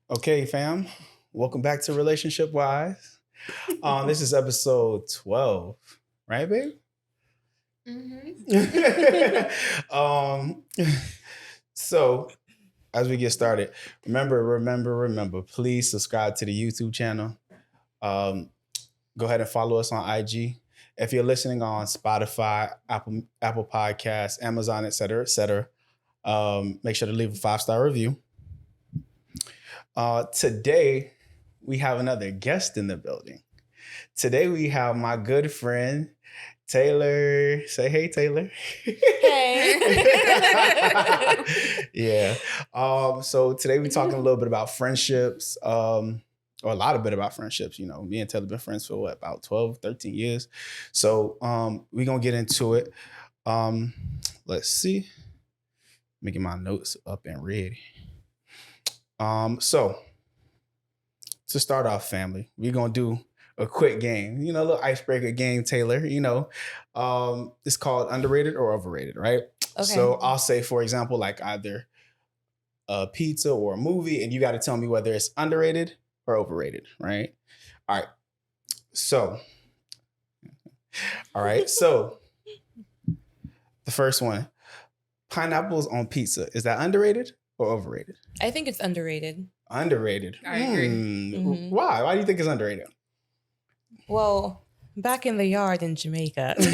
Okay, fam. Welcome back to Relationship Wise. This is episode 12, right, babe? um, so as we get started, remember, please subscribe to the YouTube channel. Go ahead and follow us on IG. If you're listening on Spotify, Apple Podcasts, Amazon, etc., make sure to leave a 5-star review. Today, we have another guest in the building. Today, we have my good friend, Taylor. Say hey, Taylor. Hey. Yeah. So today, we're talking a little bit about friendships, or a lot of bit about friendships. You know, me and Taylor have been friends for about 12, 13 years. So we're going to get into it. Let's see. Let me get my notes up and ready. So to start off, family, we're gonna do a quick game, a little icebreaker game, Taylor. It's called underrated or overrated, right? Okay. So I'll say, for example, like either a pizza or a movie, and you got to tell me whether it's underrated or overrated, right? All right. So the first one, pineapples on pizza, is that underrated or overrated? I think it's underrated. Underrated. I agree. Mhm. Why? Why do you think it's underrated? Well, back in the yard in Jamaica, that's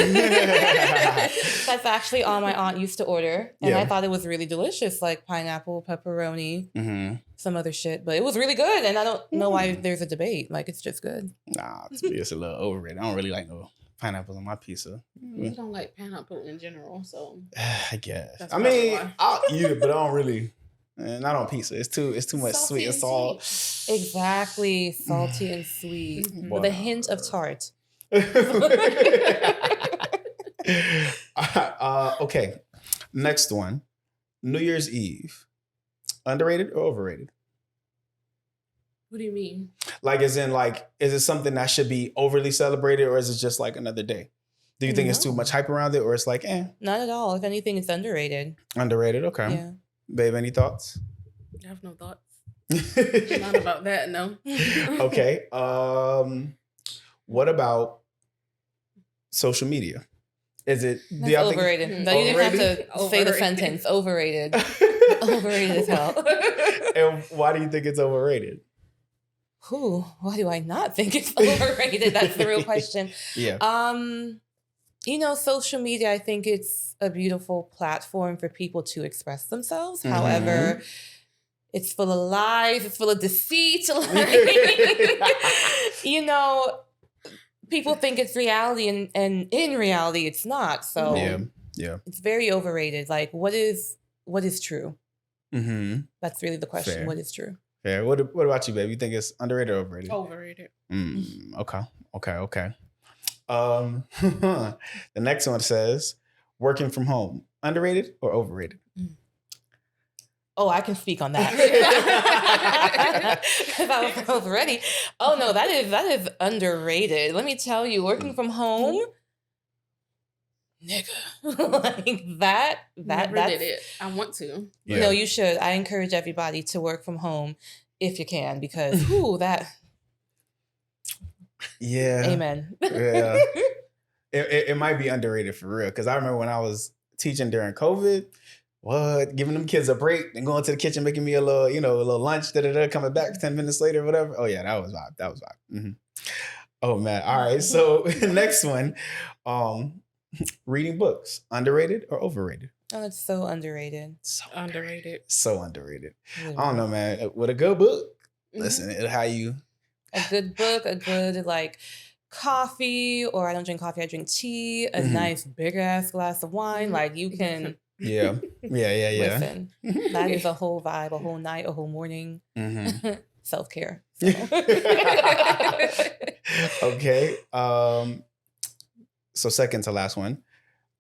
actually all my aunt used to order. And I thought it was really delicious, like pineapple, pepperoni, some other shit. But it was really good. And I don't know why there's a debate. Like, it's just good. Nah, it's a little overrated. I don't really like no pineapples on my pizza. You don't like pineapple in general, so I guess. That's I mean, why. I'll eat it, but I don't really. Not on pizza. It's too much Salty sweet and and salt. Exactly. Salty and sweet. With a hint of tart. Okay. Next one. New Year's Eve. Underrated or overrated? what do you mean? Like, as in, like, is it something that should be overly celebrated, or is it just like another day? Do you think it's too much hype around it, or it's like, Not at all. If anything, it's underrated. Underrated? Okay. Yeah. Babe, any thoughts? I have no thoughts. Not about that, no. Okay. What about social media? Is it? That's do y'all think- overrated. No, you didn't have to say the Overrated. sentence. Overrated. Overrated as hell. And why do you think it's overrated? Why do I not think it's overrated? That's the real question. Yeah. Social media, I think it's a beautiful platform for people to express themselves. Mhm. However, it's full of lies, it's full of deceit. People think it's reality, and in reality, it's not. So Yeah. it's very overrated. Like, what is true? Mm-hmm. That's really the question. Fair. What is true? Fair. What about you, babe? You think it's underrated or overrated? Overrated. Okay. The next one says, working from home, underrated or overrated? Oh, I can speak on that. Because I was ready. Oh no, that is underrated. Let me tell you, working from home, nigga, like that Never that's did it. I want to. Yeah. No, you should. I encourage everybody to work from home if you can, because that. Yeah. Amen. Yeah. It might be underrated for real, because I remember when I was teaching during COVID, giving them kids a break and going to the kitchen, making me a little lunch, coming back 10 minutes later, whatever. Oh yeah, that was vibe. Mm-hmm. Oh man. All right. So next one, reading books, underrated or overrated? Oh, it's so underrated. So Underrated. So underrated. I don't know, man. With a good book, Mhm. listen, it'll how you. A good book, a good coffee, or I don't drink coffee, I drink tea, a Mhm. nice big ass glass of wine. Like, you can Yeah. listen. That is a whole vibe, a whole night, a whole morning. Mm-hmm. Self-care. Okay. So second to last one,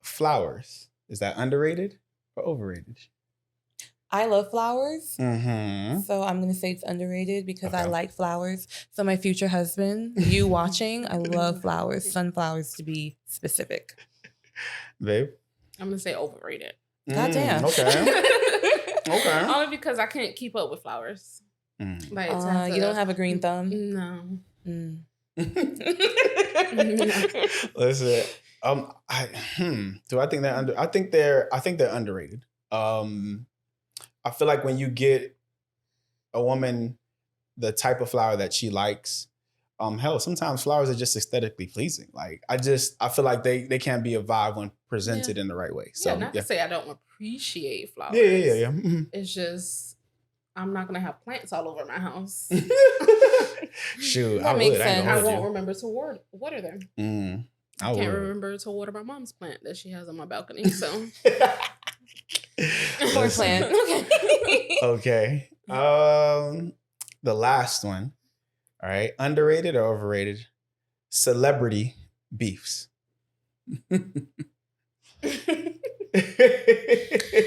flowers. Is that underrated or overrated? I love flowers. Mm-hmm. So I'm going to say it's underrated because I Okay. like flowers. So my future husband, you watching, I love flowers. Sunflowers to be specific. Babe? I'm gonna say overrated. Goddamn. Okay. Okay. Only because I can't keep up with flowers. Like, to you don't have a green thumb? No. Mm. Listen, do I think they're under? I think they're underrated. I feel like when you get a woman the type of flower that she likes, hell, sometimes flowers are just aesthetically pleasing. Like I feel like they can be a vibe when presented in the right way. So not to say I don't appreciate flowers. Yeah. Mm-hmm. It's just I'm not gonna have plants all over my house. Shoot, That makes sense. I won't remember to water them. I can't would. remember to water my mom's plant that she has on my balcony. So poor plant. Okay. The last one. All right. Underrated or overrated? Celebrity beefs. I'm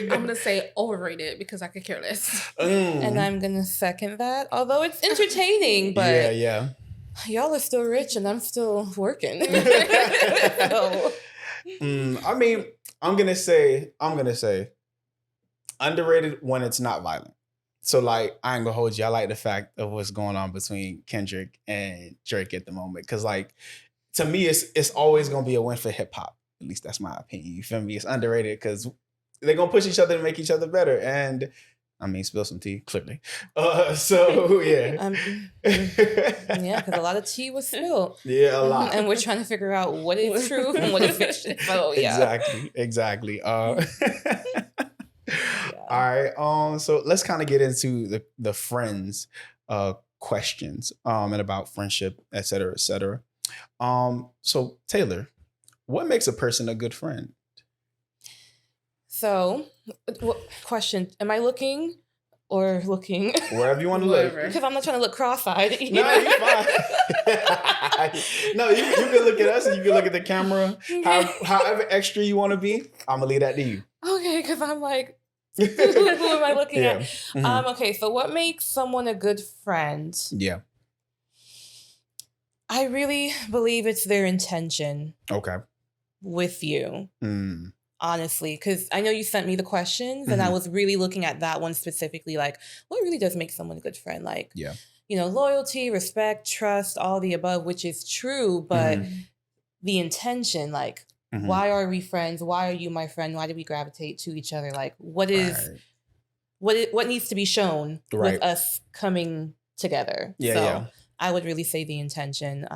gonna say overrated because I could care less. And I'm gonna second that. Although it's entertaining, but yeah. y'all are still rich and I'm still working. So. I mean, I'm gonna say underrated when it's not violent. So like, I ain't gonna hold you. I like the fact of what's going on between Kendrick and Drake at the moment. Cause like, to me, it's always gonna be a win for hip hop. At least that's my opinion. You feel me? It's underrated because they're gonna push each other to make each other better. And I mean, spill some tea, clearly. So yeah. Yeah, because a lot of tea was spilled. Yeah, a lot. And we're trying to figure out what is truth and what is fiction. So yeah. Exactly. All right. So let's kind of get into the friends questions and about friendship, et cetera, et cetera. So Taylor, what makes a person a good friend? So, question: am I looking or looking? Wherever you want to look. Because I'm not trying to look cross-eyed. No, you're fine. No, you can look at us and you can look at the camera. However extra you want to be, I'm gonna leave that to you. Okay, because I'm like, who am I looking at? Mm-hmm. Okay, so what makes someone a good friend? Yeah. I really believe it's their intention. Okay. With you. Honestly, because I know you sent me the questions and I was really looking at that one specifically, like what really does make someone a good friend? Like, loyalty, respect, trust, all the above, which is true, but the intention, like, why are we friends? Why are you my friend? Why do we gravitate to each other? Like, what needs to be shown with us coming together? I would really say the intention.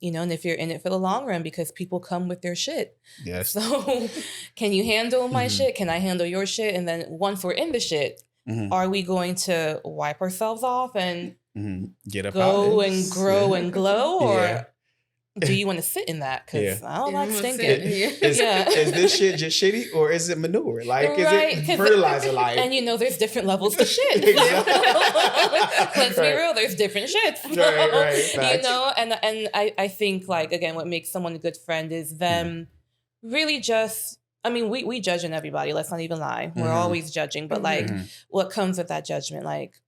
And if you're in it for the long run, because people come with their shit. Yes. So can you handle my shit? Can I handle your shit? And then once we're in the shit, are we going to wipe ourselves off and get up go and grow and glow? Or do you want to sit in that? Because I don't like stinking. Is this shit just shitty or is it manure? Like, is it fertilizer? Like, and there's different levels to shit. Let's be real, there's different shits. Right. And I think, like, again, what makes someone a good friend is them really just, I mean, we judging everybody, let's not even lie. We're always judging, but like what comes with that judgment? Like,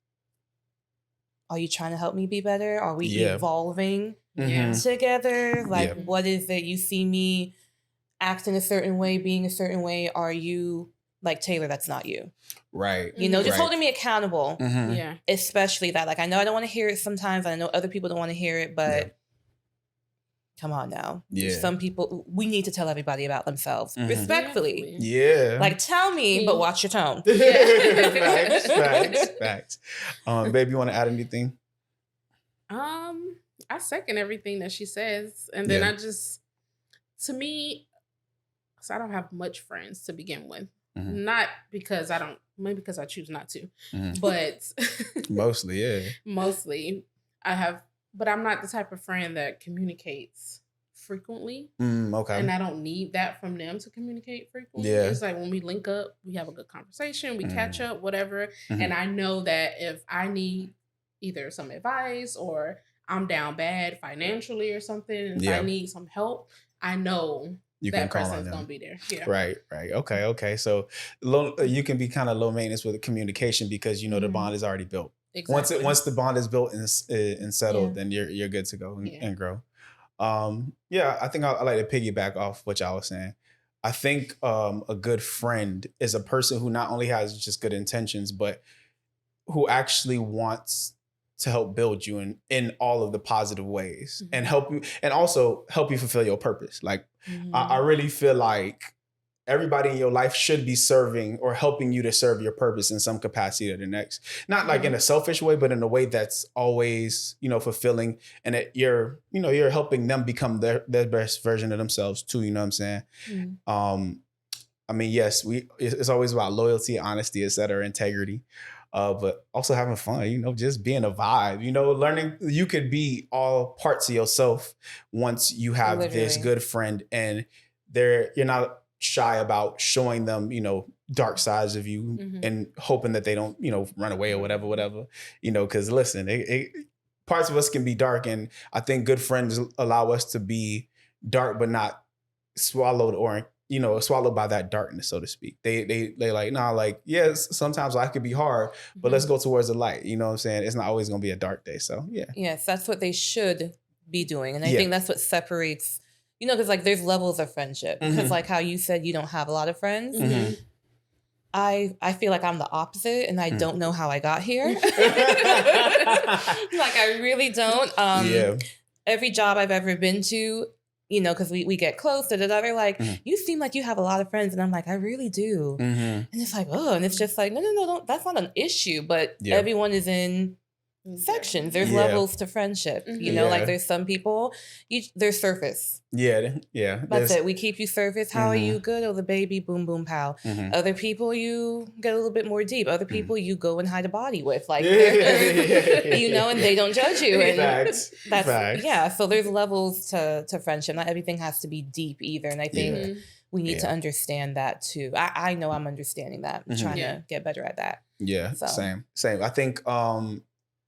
are you trying to help me be better? Are we evolving together? Like, what is it? You see me acting a certain way, being a certain way. Are you like, Taylor, that's not you. Right. Just holding me accountable. Yeah. Especially that. Like, I know I don't want to hear it sometimes. I know other people don't want to hear it, but come on now. Yeah. Some people, we need to tell everybody about themselves. Respectfully. Yeah. Like, tell me, but watch your tone. Facts. Babe, you want to add anything? I second everything that she says. And then I just, to me, so I don't have much friends to begin with. Not because I don't, maybe because I choose not to. But mostly I have, but I'm not the type of friend that communicates frequently. Okay. And I don't need that from them to communicate frequently. Yeah. It's like when we link up, we have a good conversation, we catch up, whatever. And I know that if I need either some advice or I'm down bad financially or something, and if I need some help, I know that person's going to be there. Yeah. Right. Okay. So you can be kind of low maintenance with the communication because the bond is already built. Exactly. Once the bond is built and settled, then you're good to go and grow. I think I like to piggyback off what y'all was saying. I think a good friend is a person who not only has just good intentions, but who actually wants to help build you in all of the positive ways and help you, and also help you fulfill your purpose. Like, I really feel like everybody in your life should be serving or helping you to serve your purpose in some capacity or the next. Not like in a selfish way, but in a way that's always, fulfilling, and that you're helping them become their best version of themselves too. You know what I'm saying? I mean, yes, it's always about loyalty, honesty, etc., integrity. But also having fun, just being a vibe, learning you could be all parts of yourself once you have this good friend, and you're not shy about showing them, dark sides of you and hoping that they don't, run away or whatever, because listen, parts of us can be dark, and I think good friends allow us to be dark, but not swallowed or swallowed by that darkness, so to speak. They like, nah, like, yes, sometimes life could be hard, but let's go towards the light. You know what I'm saying? It's not always going to be a dark day. So yeah. Yes, that's what they should be doing. And I think that's what separates, because like there's levels of friendship. Because like how you said you don't have a lot of friends. I feel like I'm the opposite, and I don't know how I got here. Like, I really don't. Every job I've ever been to, because we get close, they're like, you seem like you have a lot of friends. And I'm like, I really do. And it's like, oh, and it's just like, no, don't, that's not an issue. But everyone is in sections. There's levels to friendship. Like there's some people, there's surface. That's it. We keep you surface. How are you? Good. Oh, the baby. Boom, boom, pow. Other people, you get a little bit more deep. Other people, you go and hide a body with. Like, and they don't judge you. And Facts. So there's levels to friendship. Not everything has to be deep either. And I think we need to understand that too. I know I'm understanding that. I'm trying to get better at that. Yeah. So. Same. I think,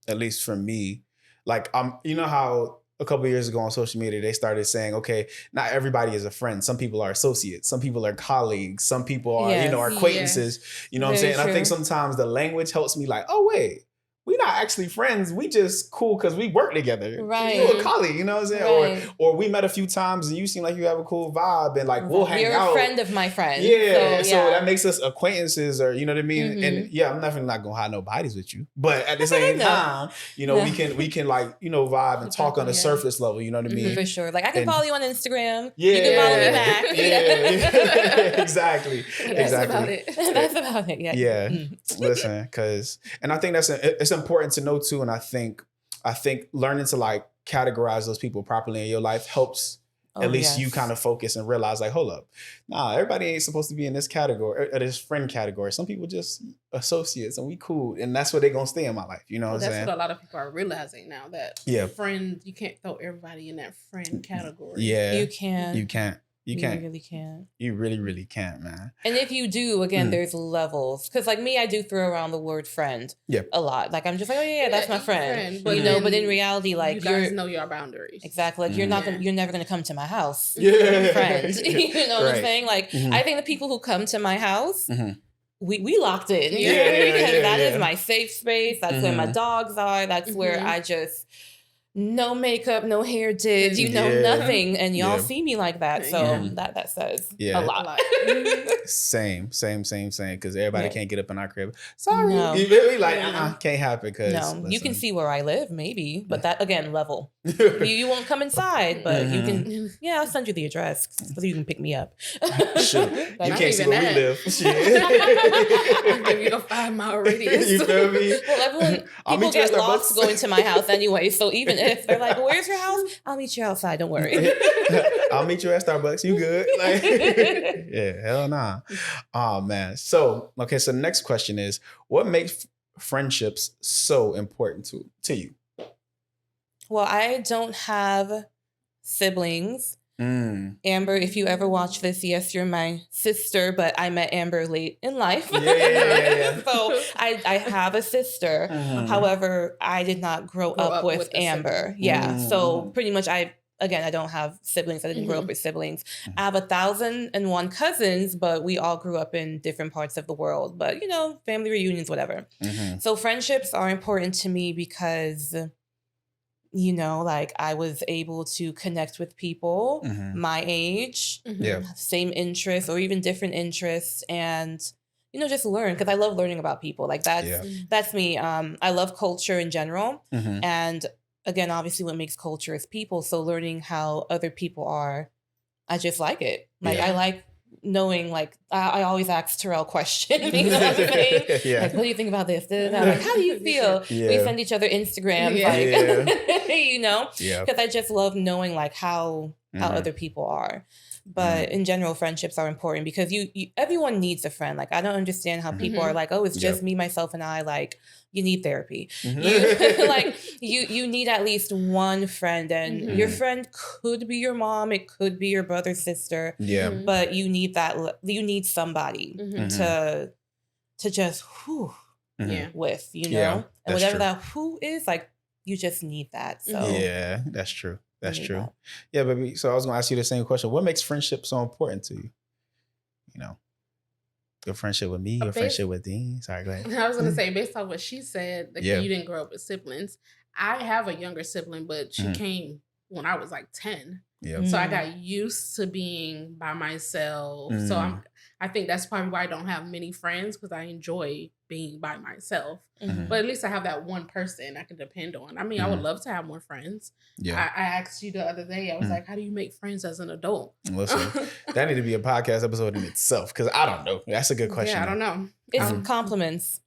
at least for me, like, how a couple of years ago on social media, they started saying, okay, not everybody is a friend. Some people are associates. Some people are colleagues. Some people are, are acquaintances. You know what I'm saying? And I think sometimes the language helps me like, oh, wait, we're not actually friends. We just cool because we work together. Right. You're a colleague, you know what I'm saying? Right. Or we met a few times and you seem like you have a cool vibe, and like we'll hang out. You're a friend of my friend. Yeah. So that makes us acquaintances, or you know what I mean? And I'm definitely not gonna hide no bodies with you. But at the same time, we can like, vibe and talk on the surface level, you know what I mean? For sure. Like I can follow you on Instagram. Yeah. You can follow me back. Yeah. Exactly. That's about it. That's about it. Yeah. Listen, and I think it's important to know too, and I think learning to like categorize those people properly in your life helps at least you kind of focus and realize like, hold up, nah, everybody ain't supposed to be in this category or this friend category. Some people just associates and we cool, and that's where they're gonna stay in my life. You know what I'm saying? That's what a lot of people are realizing now, that friends, you can't throw everybody in that friend category. Yeah, you can't. You can't. You really can't. You really, really can't, man. And if you do, again, there's levels. Because like me, I do throw around the word friend a lot. Like I'm just like, oh yeah, that's my friend. But but in reality, like you guys know your boundaries. Exactly. Like you're never gonna come to my house. Yeah. Friend. You know what I'm saying? Like I think the people who come to my house, we locked in. Because that is my safe space. That's where my dogs are. That's where I just no makeup, no hair did, nothing. And y'all see me like that. So that says a lot. Same. Because everybody can't get up in our crib. Sorry. No. You feel me? Like, can't happen. No, you can see where I live, maybe. But that, again, level. you won't come inside, but you can, I'll send you the address so you can pick me up. Sure. You can't see where we live. I'll give you a 5-mile radius. You feel me? Well, people get lost going to my house anyway. So even if they're like, where's your house? I'll meet you outside. Don't worry. I'll meet you at Starbucks. You good? Like, yeah, hell nah. Oh, man. So the next question is, what makes friendships so important to you? Well, I don't have siblings. Amber, if you ever watch this, yes, you're my sister, but I met Amber late in life. Yeah. So I have a sister. However, I did not grow up with Amber. So pretty much I don't have siblings. I didn't grow up with siblings. I have 1,001 cousins, but we all grew up in different parts of the world. But, family reunions, whatever. So friendships are important to me because like I was able to connect with people my age, same interests or even different interests, and, just learn, because I love learning about people. Like that's me. I love culture in general. And again, obviously what makes culture is people. So learning how other people are, I just like it. Like I like knowing, like I always ask Terrell questions. You know what I'm saying? Like, what do you think about this? Like, how do you feel? We send each other Instagrams, because I just love knowing like how other people are. But in general, friendships are important because you everyone needs a friend. Like, I don't understand how people are like, oh, it's just me, myself, and I. Like, you need therapy. You need at least one friend, and your friend could be your mom, it could be your brother, sister. But you need that. You need somebody to just with, and whatever true. That who is, like, you just need that. So yeah, that's true. That's true. That. Yeah, baby. So I was going to ask you the same question. What makes friendship so important to you? Your friendship with me, your friendship with Dean. Sorry, go ahead. I was going to say, based on what she said, like you didn't grow up with siblings. I have a younger sibling, but she came when I was like 10. So I got used to being by myself. So I think that's probably why I don't have many friends, because I enjoy being by myself. But at least I have that one person I can depend on. I mean, I would love to have more friends. I asked you the other day, I was like, how do you make friends as an adult? Listen, that need to be a podcast episode in itself, because I don't know. That's a good question. Yeah, I don't know. It's compliments.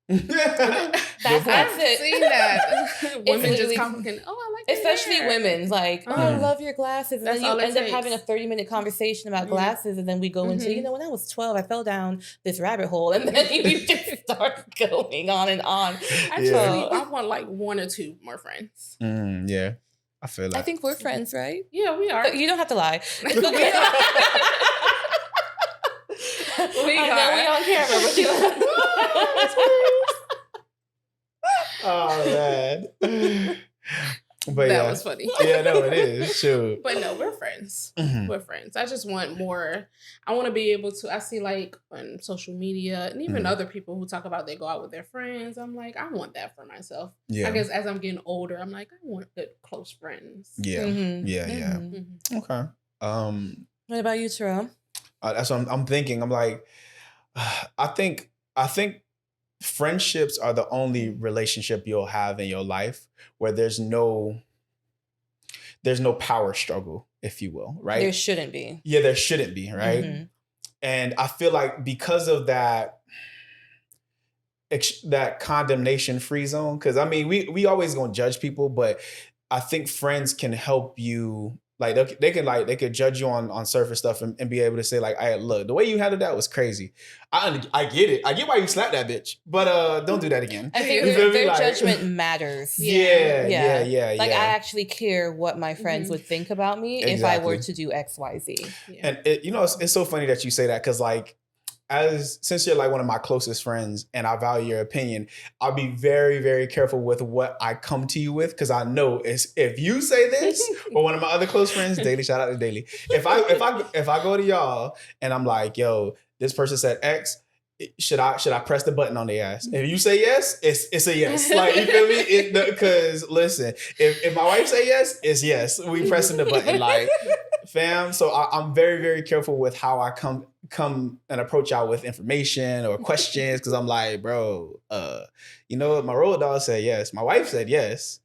That's I've seen that. Women just compliment. Oh, I like that. Especially women. Like, oh, I love your glasses. And then you end up having a 30-minute conversation about glasses, and then we go into, when I was 12, I fell down this rabbit hole, and then we just start going on and on. Actually, I want like 1 or 2 more friends. Yeah. I feel like. I think we're friends, right? Yeah, we are. You don't have to lie. We are. We on camera, but you. Oh man. But that was funny. Yeah, no, it is. Sure. But no, we're friends. We're friends. I just want more. I want to be able to. I see like on social media and even other people who talk about they go out with their friends. I'm like, I want that for myself. Yeah. I guess as I'm getting older, I'm like, I want good close friends. Yeah. Yeah. Okay. What about you, Terrell? That's what I'm thinking. I'm like, I think friendships are the only relationship you'll have in your life where there's no power struggle, if you will, right? There shouldn't be. Yeah, there shouldn't be, right? And I feel like because of that condemnation-free zone, because I mean, we always gonna judge people, but I think friends can help you. Like they could judge you on surface stuff and be able to say like, "Hey, look, the way you handled that was crazy. I get it. I get why you slapped that bitch, but don't do that again." I think their judgment matters. Yeah. Like I actually care what my friends would think about me if I were to do X, Y, Z. Yeah. And it's so funny that you say that, because like, since you're like one of my closest friends and I value your opinion, I'll be very, very careful with what I come to you with, because I know if you say this or one of my other close friends, Daily, shout out to Daily. If I go to y'all and I'm like, yo, this person said X, should I press the button on their ass? If you say yes, it's a yes. Like, you feel me? Because listen, if my wife say yes, it's yes. We pressing the button, like, fam. So I'm very, very careful with how I come and approach y'all with information or questions, because I'm like, bro, my road dog said yes. My wife said yes.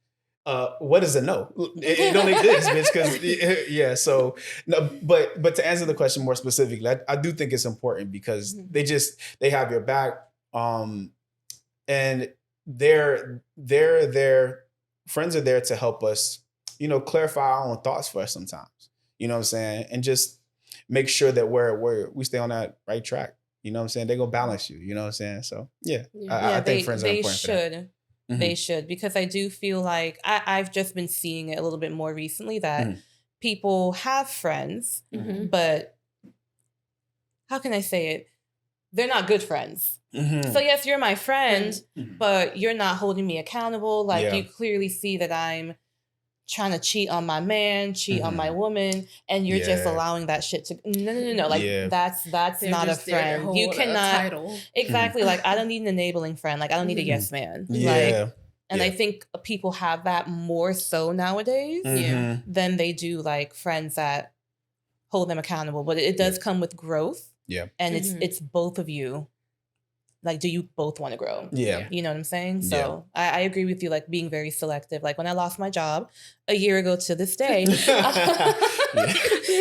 What is a no? It don't exist, bitch. Because So no, but to answer the question more specifically, I do think it's important because they have your back, and their friends are there to help us, clarify our own thoughts for us sometimes. You know what I'm saying, and just make sure that we stay on that right track. You know what I'm saying? They gonna balance you. You know what I'm saying? So I think friends are important. They should. They should, because I do feel like I've just been seeing it a little bit more recently that people have friends, but how can I say it? They're not good friends. So yes, you're my friend, but you're not holding me accountable. Like you clearly see that I'm trying to cheat on my man, cheat on my woman, and you're just allowing that shit to no. Like that's not a friend. You cannot exactly like I don't need an enabling friend. Like I don't need a yes man. And I think people have that more so nowadays than they do like friends that hold them accountable. But it does come with growth. Yeah. And it's both of you like, do you both want to grow? Yeah. You know what I'm saying? So I agree with you, like being very selective. Like when I lost my job a year ago to this day,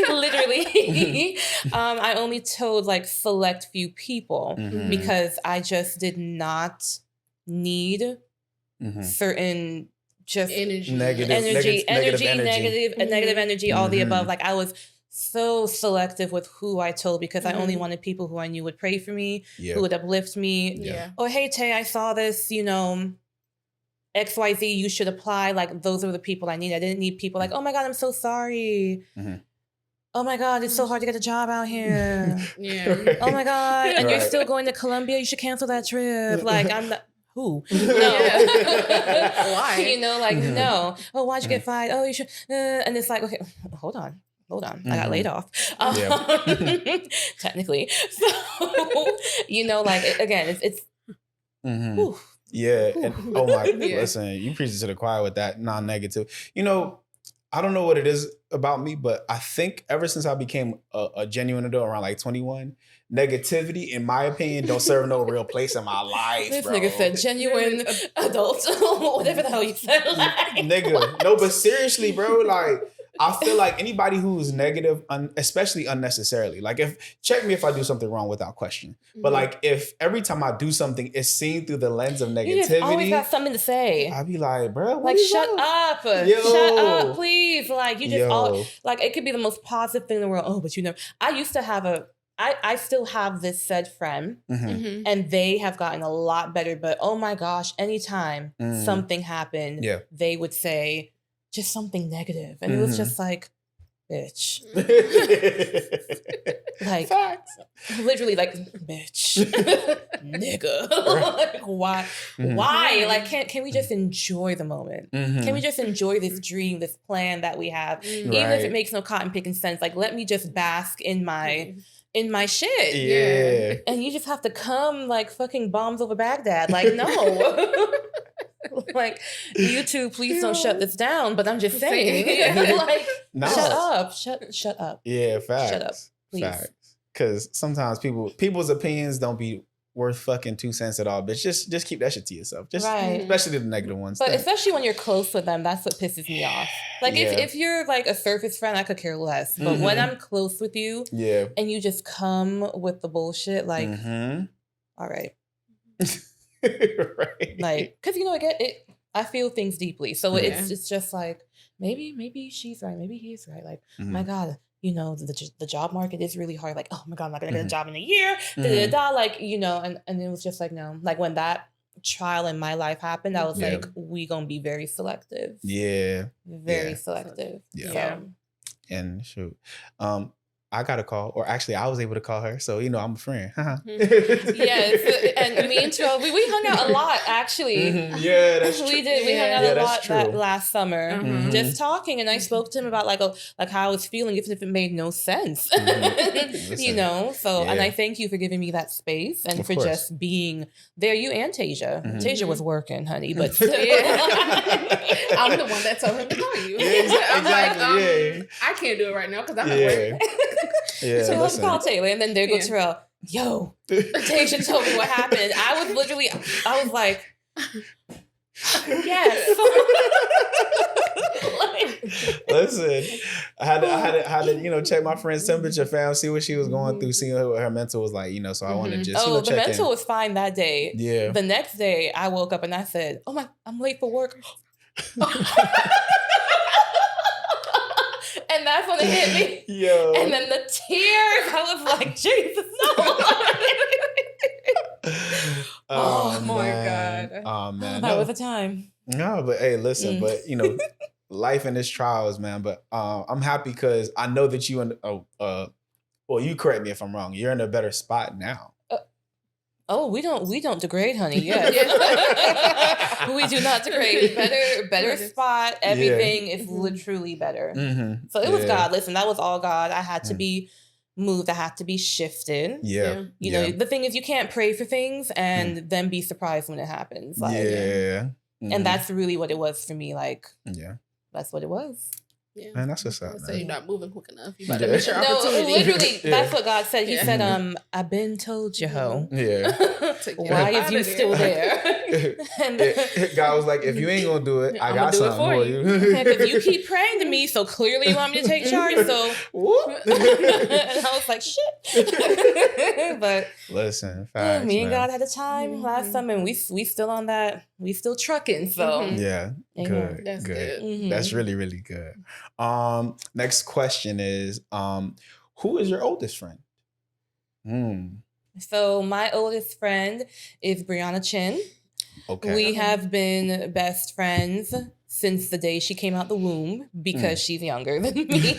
literally, I only told like select few people because I just did not need certain just negative energy, all the above. Like I was so selective with who I told because I only wanted people who I knew would pray for me, who would uplift me. Yeah. Or, hey, Tay, I saw this, you know, XYZ, you should apply. Like, those are the people I need. I didn't need people like, oh my God, I'm so sorry. Oh my God, it's so hard to get a job out here. Oh my God. And you're still going to Colombia. You should cancel that trip. Like, I'm not. Who? No. Why? You know, like, no. Oh, why'd you get fired? Oh, you should. And it's like, okay, hold on. I got laid off. Technically. So, you know, like, again, it's yeah. And, oh my, listen, you preach it to the choir with that non-negative. You know, I don't know what it is about me, but I think ever since I became a genuine adult around like 21, negativity, in my opinion, don't serve no real place in my life. This bro. nigga said genuine adult, whatever the hell you said. Like. Nigga, no, but seriously, bro, like I feel like anybody who's negative, especially unnecessarily, like check me if I do something wrong without question. But like if every time I do something, it's seen through the lens of negativity. You just always got something to say. I'd be like, bro, like shut up, shut up, please. Like you just like it could be the most positive thing in the world. Oh, but you know, I used to have I still have this said friend, and they have gotten a lot better. But oh my gosh, anytime something happened, they would say just something negative, and it was just like, bitch, like facts. Literally, like, bitch, nigga, like, why? Like, can we just enjoy the moment? Can we just enjoy this dream, this plan that we have, even if it makes no cotton picking sense? Like, let me just bask in my shit. Yeah. And you just have to come like fucking bombs over Baghdad. Like, no. Like, you two, please don't shut this down. But I'm just saying. Like, shut up. Shut up. Yeah, facts. Shut up, please. Facts. Because sometimes people's opinions don't be worth fucking 2 cents at all. But just keep that shit to yourself. Just especially the negative ones. But especially when you're close with them, that's what pisses me off. Like if you're like a surface friend, I could care less. But when I'm close with you, and you just come with the bullshit, like, all right. Right. Like, because you know, I feel things deeply. So it's just like, maybe she's right. Maybe he's right. Like, my God, you know, the job market is really hard. Like, oh my God, I'm not going to get a job in a year. Like, you know, and it was just like, no. Like when that trial in my life happened, I was like, we going to be very selective. Yeah. Very selective. Yeah. So. And shoot. I got a call, or actually I was able to call her. So, you know, I'm a friend. Yes. And me and Terrell, we hung out a lot, actually. Yeah, that's true. We did. We hung out a lot that last summer, just talking. And I spoke to him about like how I was feeling, even if it made no sense. You know? So, and I thank you for giving me that space and for just being there. You and Tasia. Tasia was working, honey, but still. I'm the one that told him to call you. I'm like, I can't do it right now because I'm at work. So let's call Taylor, and then there goes Terrell. Yo, Tasia told me what happened. I was like, yes. Listen, I had to, you know, check my friend's temperature, fam, see what she was going through, see what her mental was like, you know. So I want to just, you know, the mental was fine that day. Yeah. The next day, I woke up and I said, "Oh my, I'm late for work." And that's when it hit me. Yo. And then the tears, I was like, Jesus, no. Oh my God. Oh man. That was a time. No, but hey, listen, but you know, life in this trials, man. But I'm happy because I know that you well, you correct me if I'm wrong. You're in a better spot now. We don't degrade, honey. Yes. We do not degrade. Better spot. Everything is literally better. So it was God. Listen, that was all God. I had to be moved. I had to be shifted. Yeah. You know, the thing is, you can't pray for things and then be surprised when it happens. Like, and that's really what it was for me. Like, that's what it was. Yeah. Man, that's what's up, man. So you're not moving quick enough. You about to miss your No, opportunity. literally, that's what God said. He said, "I've been told you, ho. Yeah. Why is you still there?" And God was like, if you ain't gonna do it, I got do it something for you. Because you keep praying to me, so clearly you want me to take charge. So, and I was like, shit. But listen, facts, me and man. God had a time last summer, and we still on that. We still trucking. So yeah, good, That's good. That's really, really good. Next question is, who is your oldest friend? So my oldest friend is Brianna Chin. Okay. We have been best friends since the day she came out the womb because she's younger than me.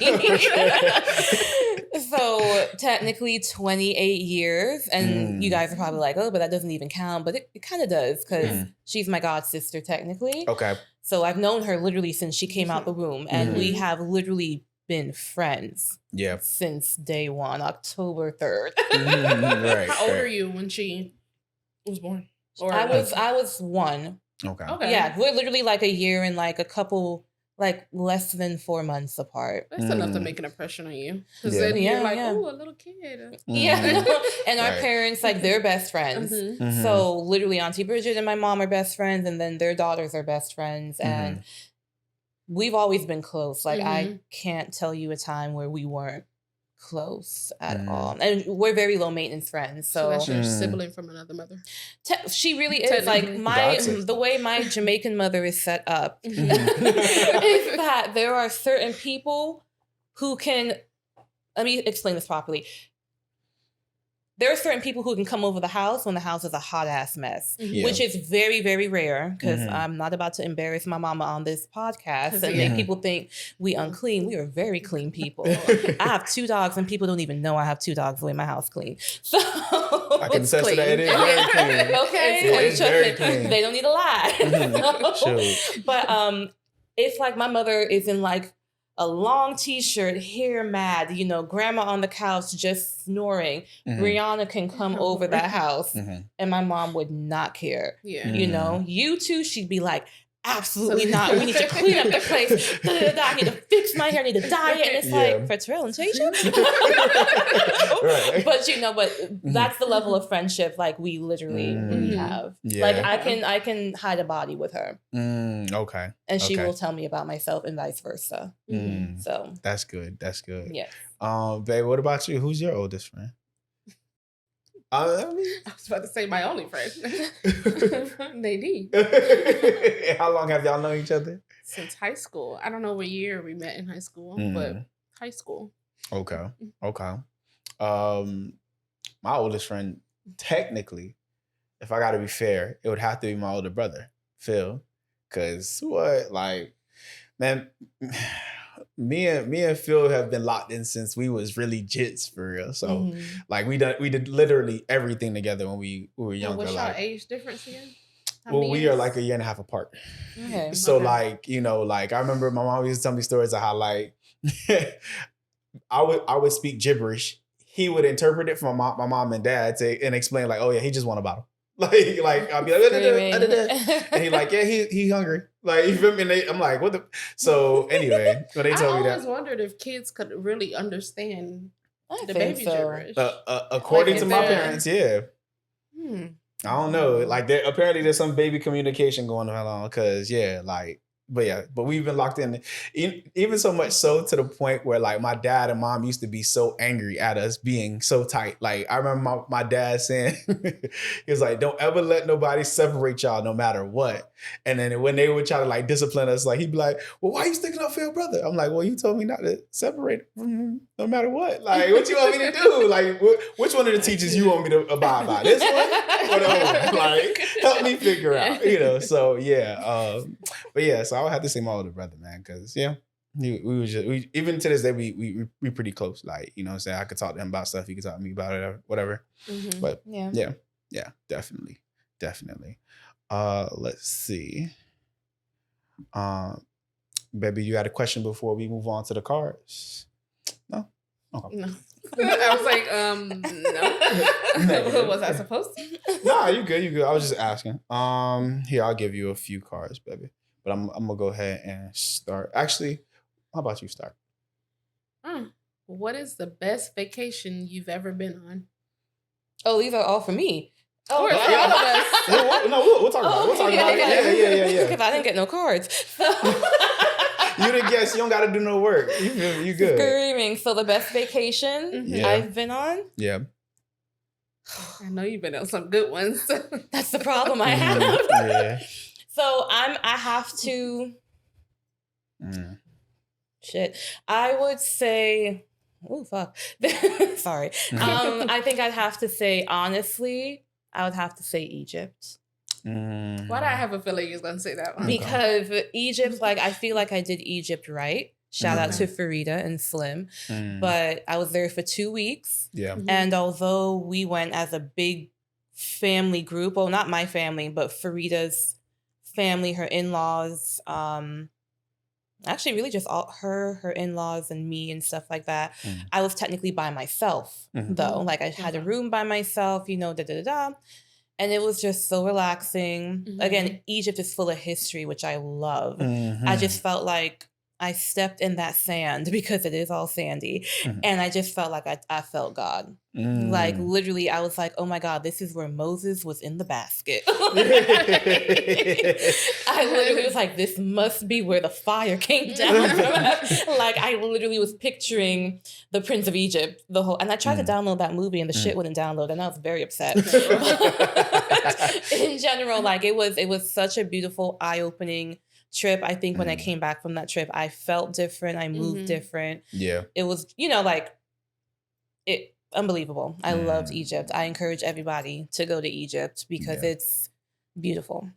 So technically 28 years. And you guys are probably like, oh, but that doesn't even count. But it kind of does because she's my god sister technically. Okay. So I've known her literally since she came out the womb. And we have literally been friends since day one, October 3rd. Right. How old are you when she was born? Or I was 1. Okay. Yeah, we're literally like a year and like a couple, like less than 4 months apart. That's enough to make an impression on you. Because then you're like, oh, a little kid. Yeah. And our parents, like, they're best friends. So literally Auntie Bridget and my mom are best friends, and then their daughters are best friends. And we've always been close. Like, I can't tell you a time where we weren't close at all. And we're very low maintenance friends. So that's your sibling from another mother. She really is. Like, the way my Jamaican mother is set up is that there are certain people who can, let me explain this properly. There are certain people who can come over the house when the house is a hot ass mess, which is very, very rare because I'm not about to embarrass my mama on this podcast and make people think we unclean. We are very clean people. I have 2 dogs and people don't even know I have 2 dogs the way my house clean. So I can attest to that. It is very clean. Okay, it's very clean. They don't need to lie. But it's like my mother is in like a long t-shirt, hair mad, grandma on the couch just snoring. Brianna can come over that house and my mom would not care. Yeah. You two, she'd be like, absolutely not. We need to clean up the place. I need to fix my hair. I need to dye it. And it's like, for Terall and Tasia? Right. But that's the level of friendship like we literally have. Yeah. Like I can hide a body with her. Okay. And she will tell me about myself and vice versa. So that's good. That's good. Yeah. Babe, what about you? Who's your oldest friend? I was about to say my only friend. Nadine. How long have y'all known each other? Since high school. I don't know what year we met in high school, but high school. Okay. My oldest friend, technically, if I gotta be fair, it would have to be my older brother, Phil. Cause man, me and Phil have been locked in since we was really jits for real. So we did literally everything together when we were younger. What's y'all age difference again? We are like a year and a half apart. Okay. So I remember my mom used to tell me stories of how I would speak gibberish. He would interpret it for my mom and dad and explain like, oh yeah, he just want a bottle. Like I'll be like, and he like, yeah, he hungry. Like, you feel me? And I'm like, what the? So anyway, when they told me that, I always wondered if kids could really understand the baby gibberish. According to my parents, yeah. I don't know. Like, apparently there's some baby communication going on because but we've been locked in, even so much so to the point where like my dad and mom used to be so angry at us being so tight. Like, I remember my dad saying, he was like, don't ever let nobody separate y'all no matter what. And then when they would try to like discipline us, like he'd be like, well, why are you sticking up for your brother? I'm like, well, you told me not to separate from him no matter what. Like, what you want me to do? Like, which one of the teachers you want me to abide by? This one or the other one? Like, help me figure out, so yeah. But yeah, so I would have to say my older brother, man, because we even to this day we pretty close. Like, what I'm saying, I could talk to him about stuff, he could talk to me about it, or whatever. But yeah, definitely. Let's see. Baby, you had a question before we move on to the cards? No? Okay. No. I was like, no. Was I supposed to? Nah, you good. I was just asking. Here, I'll give you a few cards, baby. But I'm gonna go ahead and start. Actually, How about you start? What is the best vacation you've ever been on? Oh, these are all for me. Oh, for all of us. No, we'll talk about it. We'll talk about it. Yeah. Because I didn't get no cards. You the guest. You don't got to do no work. You good. Screaming. So the best vacation I've been on? Yeah. I know you've been on some good ones. That's the problem I have. Yeah. So I have to... Shit. I would say... Oh, fuck. Sorry. I think I'd have to say, honestly, I would have to say Egypt. Why did I have a feeling you was going to say that one? Because Egypt, like, I feel like I did Egypt right. Shout out to Farida and Slim. But I was there for 2 weeks. Yeah. And although we went as a big family group, well, not my family, but Farida's family, her in-laws, actually really just all her in-laws and me and stuff like that. I was technically by myself, though. Like, I had a room by myself, da-da-da-da. And it was just so relaxing. Again, Egypt is full of history, which I love. I just felt like I stepped in that sand because it is all sandy. And I just felt like I felt God. Like, literally, I was like, oh my God, this is where Moses was in the basket. I literally was like, this must be where the fire came down from. Like, I literally was picturing the Prince of Egypt, the whole, and I tried to download that movie and the shit wouldn't download, and I was very upset. In general, like, it was such a beautiful, eye-opening trip. I think when I came back from that trip, I felt different. I moved different. Yeah. It was, unbelievable. I loved Egypt. I encourage everybody to go to Egypt because it's beautiful.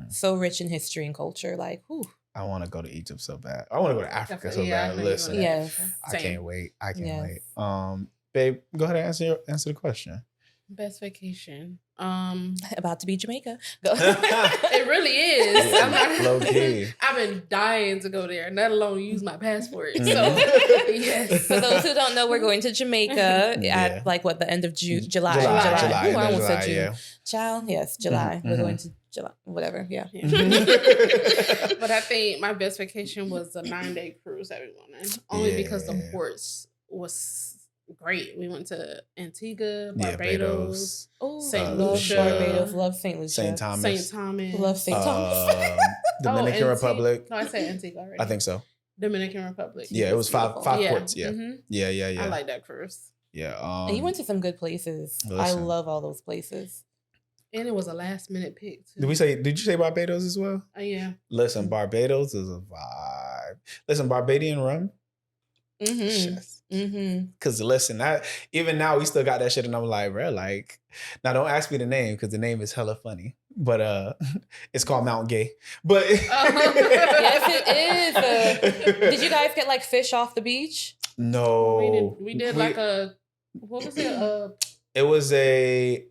So rich in history and culture. Like, whew. I want to go to Egypt so bad. I want to go to Africa so bad. Listen, I can't wait. I can't wait. Babe, go ahead and answer the question. Best vacation. About to be Jamaica. Go. It really is. Low key. I've been dying to go there, let alone use my passport. So yes. For those who don't know, we're going to Jamaica at the end of July. July. Ooh, I almost said June. Yeah. Child, yes, July. We're going to July. Whatever. Yeah. But I think my best vacation was the 9-day cruise that we went on. Only because the ports was great. We went to Antigua, Barbados, St. Lucia, Barbados, love St. Lucia, St. Thomas, love St. Thomas, Dominican Republic. No, I said Antigua already. I think so. Dominican Republic. Yeah, it was five ports. Yeah. Yeah. I like that cruise. Yeah, and you went to some good places. I love all those places. And it was a last minute pick too. Did you say Barbados as well? Yeah. Listen, Barbados is a vibe. Listen, Barbadian rum. Because listen, even now we still got that shit, and I'm like, bro, like, now don't ask me the name because the name is hella funny, but it's called Mount Gay. But yes, it is. Did you guys get like fish off the beach? No, we did like a what was it? It was a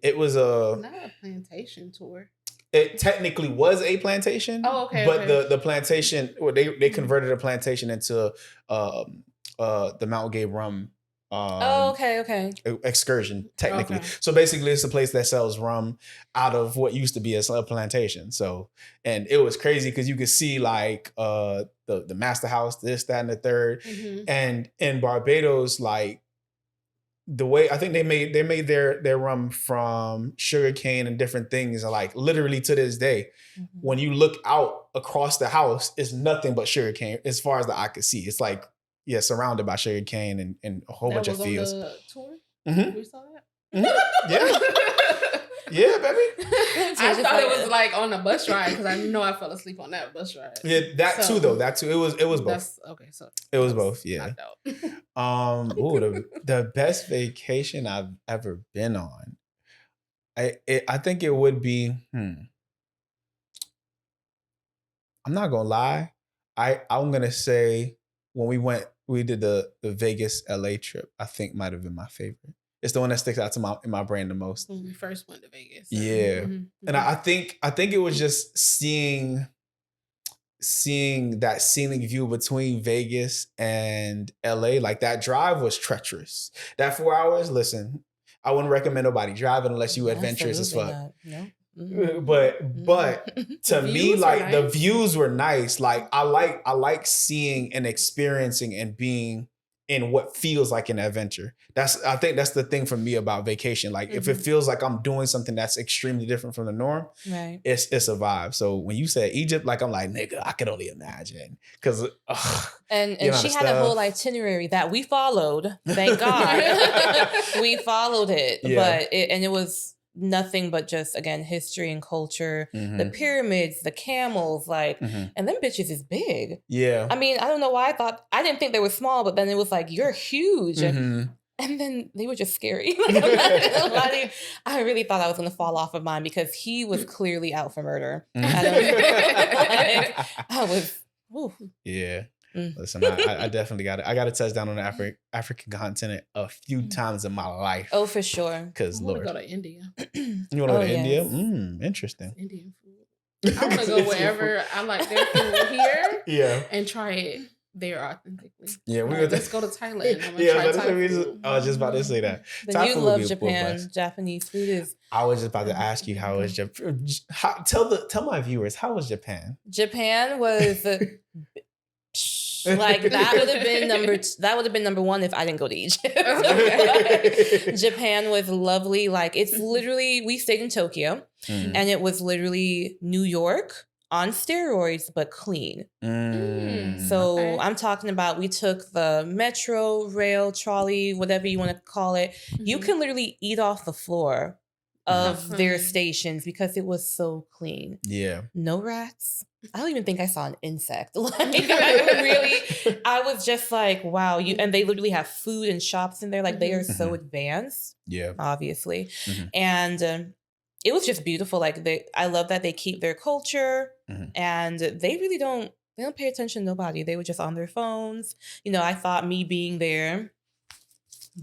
not a plantation tour. It technically was a plantation. Oh, okay. But the plantation, they converted a plantation into the Mount Gay rum. Okay. Excursion technically. Okay. So basically, it's a place that sells rum out of what used to be a plantation. So, and it was crazy because you could see like the master house, this, that, and the third. And in Barbados, like, the way I think they made their rum from sugar cane and different things, and like literally to this day, when you look out across the house, it's nothing but sugar cane as far as the eye could see. It's like surrounded by sugar cane and a whole bunch of fields. On the tour? We saw that. Yeah, baby. I thought it was like on a bus ride because I know I fell asleep on that bus ride. Yeah, that too. It was both. Okay, so it was both. Yeah. The best vacation I've ever been on. I think it would be. I'm not gonna lie. I'm gonna say when we did the Vegas LA trip. I think might have been my favorite. It's the one that sticks out to in my brain the most. When we first went to Vegas. Yeah. And I think it was just seeing that scenic view between Vegas and LA. Like, that drive was treacherous. That 4 hours, listen, I wouldn't recommend nobody driving unless you adventurous as fuck. But to me, like the views were nice. Like I like seeing and experiencing and being in what feels like an adventure. I think that's the thing for me about vacation. Like if it feels like I'm doing something that's extremely different from the norm, right, it's a vibe. So when you said Egypt, like I'm like, nigga, I could only imagine. Cause and she had a whole itinerary that we followed. Thank God. We followed it. But it was nothing but just, again, history and culture, the pyramids, the camels, like, and them bitches is big. Yeah. I mean, I don't know why I didn't think they were small, but then it was like, you're huge. And then they were just scary. I really thought I was going to fall off of mine because he was clearly out for murder. I was, ooh. Yeah. Listen, I definitely got it. I got to touch down on the African continent a few times in my life. Oh, for sure. Because Lord, go to India. You want to go to India? Interesting. Indian food. I'm gonna go wherever I like their food here. Yeah. And try it there authentically. Yeah, let's go to Thailand. I'm gonna try Thai food. I was just about to say that. Then you love Japan. Japanese food is. I was just about to ask you how was Japan. Tell my viewers, how was Japan? Japan was. Like that would have been number one if I didn't go to Egypt. Japan was lovely. Like it's literally, we stayed in Tokyo and it was literally New York on steroids, but clean. So I'm talking about, we took the metro, rail, trolley, whatever you want to call it. You can literally eat off the floor of their stations because it was so clean. Yeah. No rats. I don't even think I saw an insect. Like I was just like, wow. And they literally have food and shops in there. Like they are so advanced. Yeah. Obviously. And it was just beautiful. Like I love that they keep their culture and they really don't pay attention to nobody. They were just on their phones. You know, I thought me being there,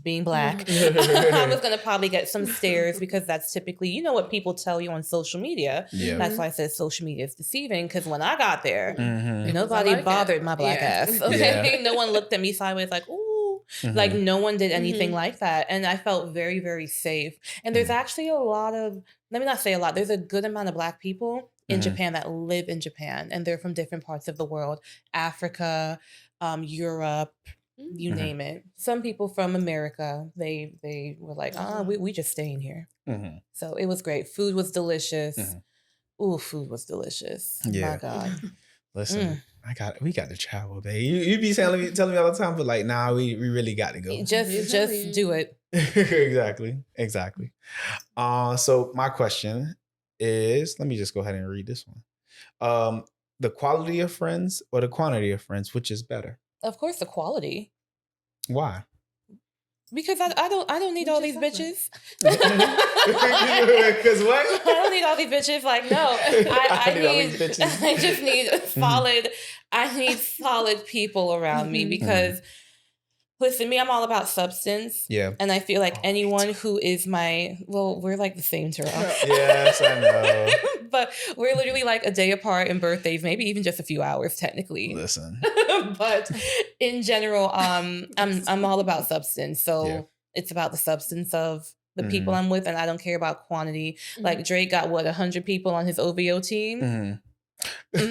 being Black, I was going to probably get some stares because that's typically, you know, what people tell you on social media. Yeah. That's why I said social media is deceiving, because when I got there, nobody bothered my Black ass. Okay? Yeah. No one looked at me sideways like, ooh. Like no one did anything like that. And I felt very, very safe. And there's actually a lot of, let me not say a lot, there's a good amount of Black people in Japan that live in Japan. And they're from different parts of the world, Africa, Europe, you name it. Some people from America, they were like, we just staying here. So it was great. Food was delicious. Ooh, food was delicious. Yeah. My God. Listen, we got to travel, babe. You be telling me all the time, but like, nah, we really got to go. Just do it. Exactly. So my question is, let me just go ahead and read this one. The quality of friends or the quantity of friends, which is better? Of course, the quality. Why? Because I don't need all these bitches. Because what? I don't need all these bitches. Like, no, I just need solid. I need solid people around me because. Listen, I'm all about substance. Yeah. And I feel like anyone who is we're like the same, Terall. Yes, I know. But we're literally like a day apart in birthdays, maybe even just a few hours technically. Listen. But in general, I'm all about substance. So it's about the substance of the people I'm with, and I don't care about quantity. Like Drake got 100 people on his OVO team. Right.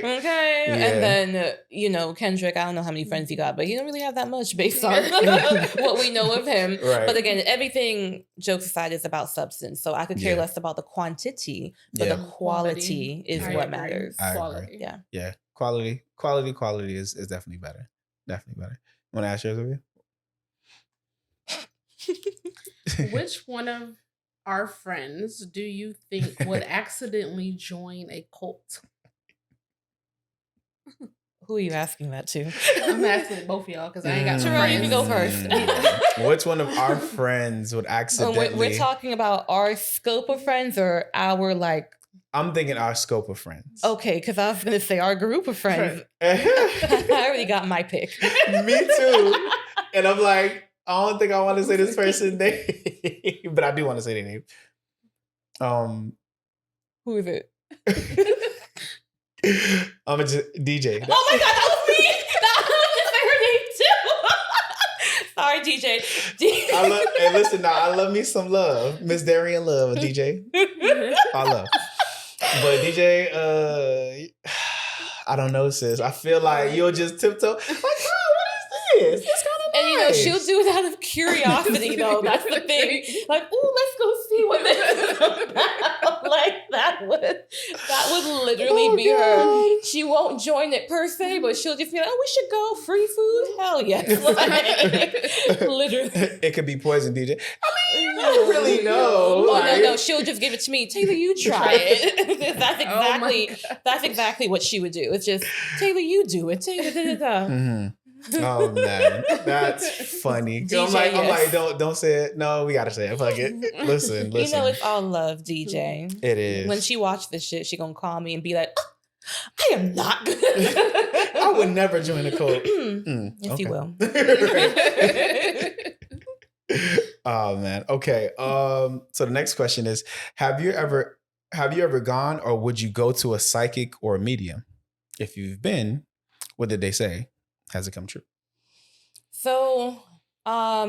Okay. Yeah. And then, Kendrick, I don't know how many friends he got, but he don't really have that much based on what we know of him. Right. But again, everything, jokes aside, is about substance. So I could care less about the quantity, but the quality is what matters. Quality. Yeah. Yeah. Quality is definitely better. Definitely better. Want to ask yours, Olivia? Which one of our friends do you think would accidentally join a cult? Who are you asking that to? I'm asking both of y'all because I ain't got Terall, you can go first. Which one of our friends would accidentally... We're talking about our scope of friends or our like... I'm thinking our scope of friends. Okay, because I was going to say our group of friends. I already got my pick. Me too. And I'm like, I don't think I want to say this person's name, but I do want to say their name. Who is it? I'm a DJ. Oh my God, that was me! That was her name too. sorry, DJ. Hey, listen now. I love me some love, Miss Darian Love, DJ. I love. But DJ, I don't know, sis. I feel like you'll just tiptoe. Like, oh, what is this? It's kind of and nice. she'll do it out of curiosity, though. That's the thing. Like, oh, let's go see what this is about. Like that would literally be her. She won't join it per se, but she'll just be like, oh, we should go. Free food? Hell yes. Like, literally. It could be poison, DJ. I mean, you never really know. Oh, no. She'll just give it to me. Taylor, you try it. That's exactly what she would do. It's just, Taylor, you do it. Taylor, Mm-hmm. Oh man, that's funny. DJ, I'm like, don't say it. No, we gotta say it. Fuck it. Listen. You know, it's all love, DJ. It is. When she watched this shit, she gonna call me and be like, oh, I am not good. I would never join a cult. Yes, you will. Oh man. Okay. So the next question is: Have you ever gone, or would you go to a psychic or a medium? If you've been, what did they say? Has it come true? So, let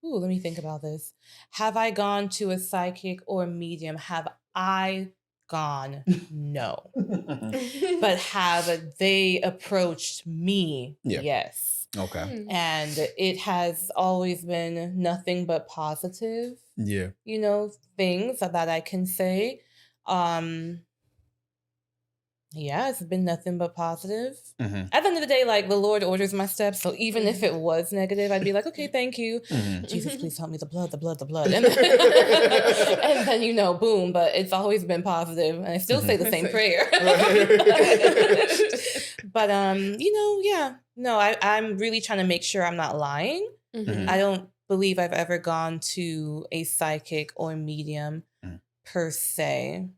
me think about this. Have I gone to a psychic or medium? Have I gone? No. But have they approached me? Yeah. Yes. Okay. And it has always been nothing but positive. Yeah. Things that I can say. Yeah, it's been nothing but positive. Mm-hmm. At the end of the day, like, the Lord orders my steps. So even if it was negative, I'd be like, okay, thank you. Mm-hmm. Jesus, please help me. The blood. And then, boom. But it's always been positive. And I still say the same prayer. But, yeah. No, I'm really trying to make sure I'm not lying. Mm-hmm. I don't believe I've ever gone to a psychic or medium per se.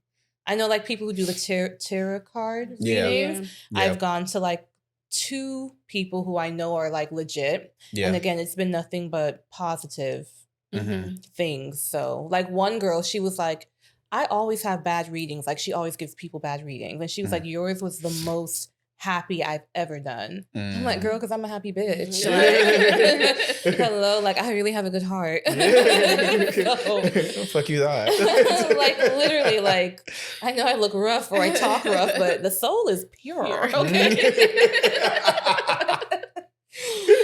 I know, like, people who do the tarot card readings. Yeah. I've gone to, like, 2 people who I know are, like, legit. Yeah. And again, it's been nothing but positive things. So, like, one girl, she was like, I always have bad readings. Like, she always gives people bad readings. And she was like, yours was the most happy I've ever done. I'm like, girl, because I'm a happy bitch. Like, hello, like, I really have a good heart. Fuck you thought. Like, literally, like, I know I look rough or I talk rough, but the soul is pure. Okay.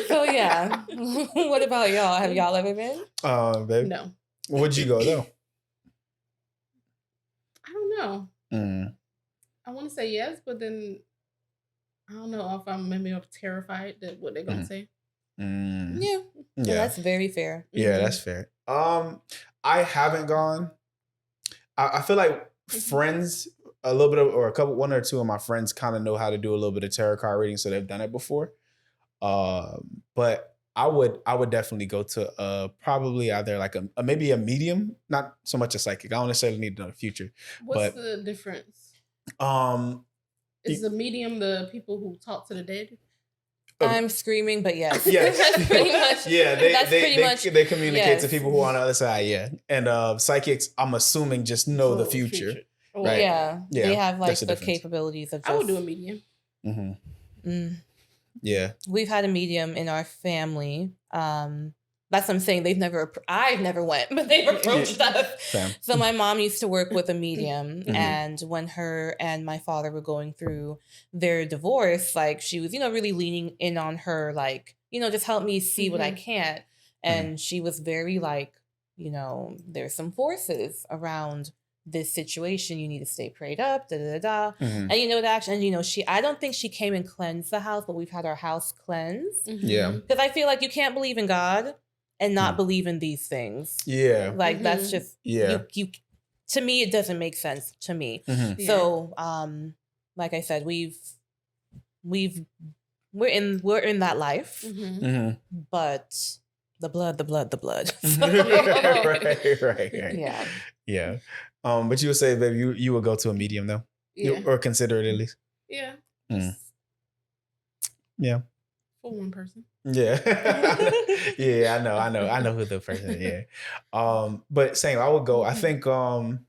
So yeah. What about y'all? Have y'all ever been? Babe. No. Would you go though? I don't know. Mm. I want to say yes, but then I don't know if I'm terrified that what they're gonna say. Mm. Yeah. That's very fair. Yeah, that's fair. I haven't gone. I feel like friends, a little bit of, or one or two of my friends kind of know how to do a little bit of tarot card reading, so they've done it before. But I would definitely go to probably either like maybe a medium, not so much a psychic. I don't necessarily need to know the future. What's the difference? Is the medium the people who talk to the dead? I'm screaming, but yes. Yes. That's pretty much. Yeah, they communicate to people who are on the other side, yeah. And psychics, I'm assuming, just know the future. Right? Yeah. They have like the difference. capabilities of just... I would do a medium. Mm-hmm. Yeah. We've had a medium in our family. That's what I'm saying. I've never went, but they've approached us. Same. So my mom used to work with a medium, and when her and my father were going through their divorce, like, she was, really leaning in on her, like, just help me see what I can. And she was very like, there's some forces around this situation. You need to stay prayed up, And I don't think she came and cleansed the house, but we've had our house cleansed. Yeah. Because I feel like you can't believe in God and not believe in these things. Yeah. Like, that's just, you to me, it doesn't make sense to me. So, like I said, we're in that life, but the blood. Right. Yeah. Yeah. But you would say, baby, you would go to a medium though? Yeah. Or consider it at least? Yeah. Yeah. For one person. Yeah. Yeah, I know who the person is. Yeah. But same, I would go. I think I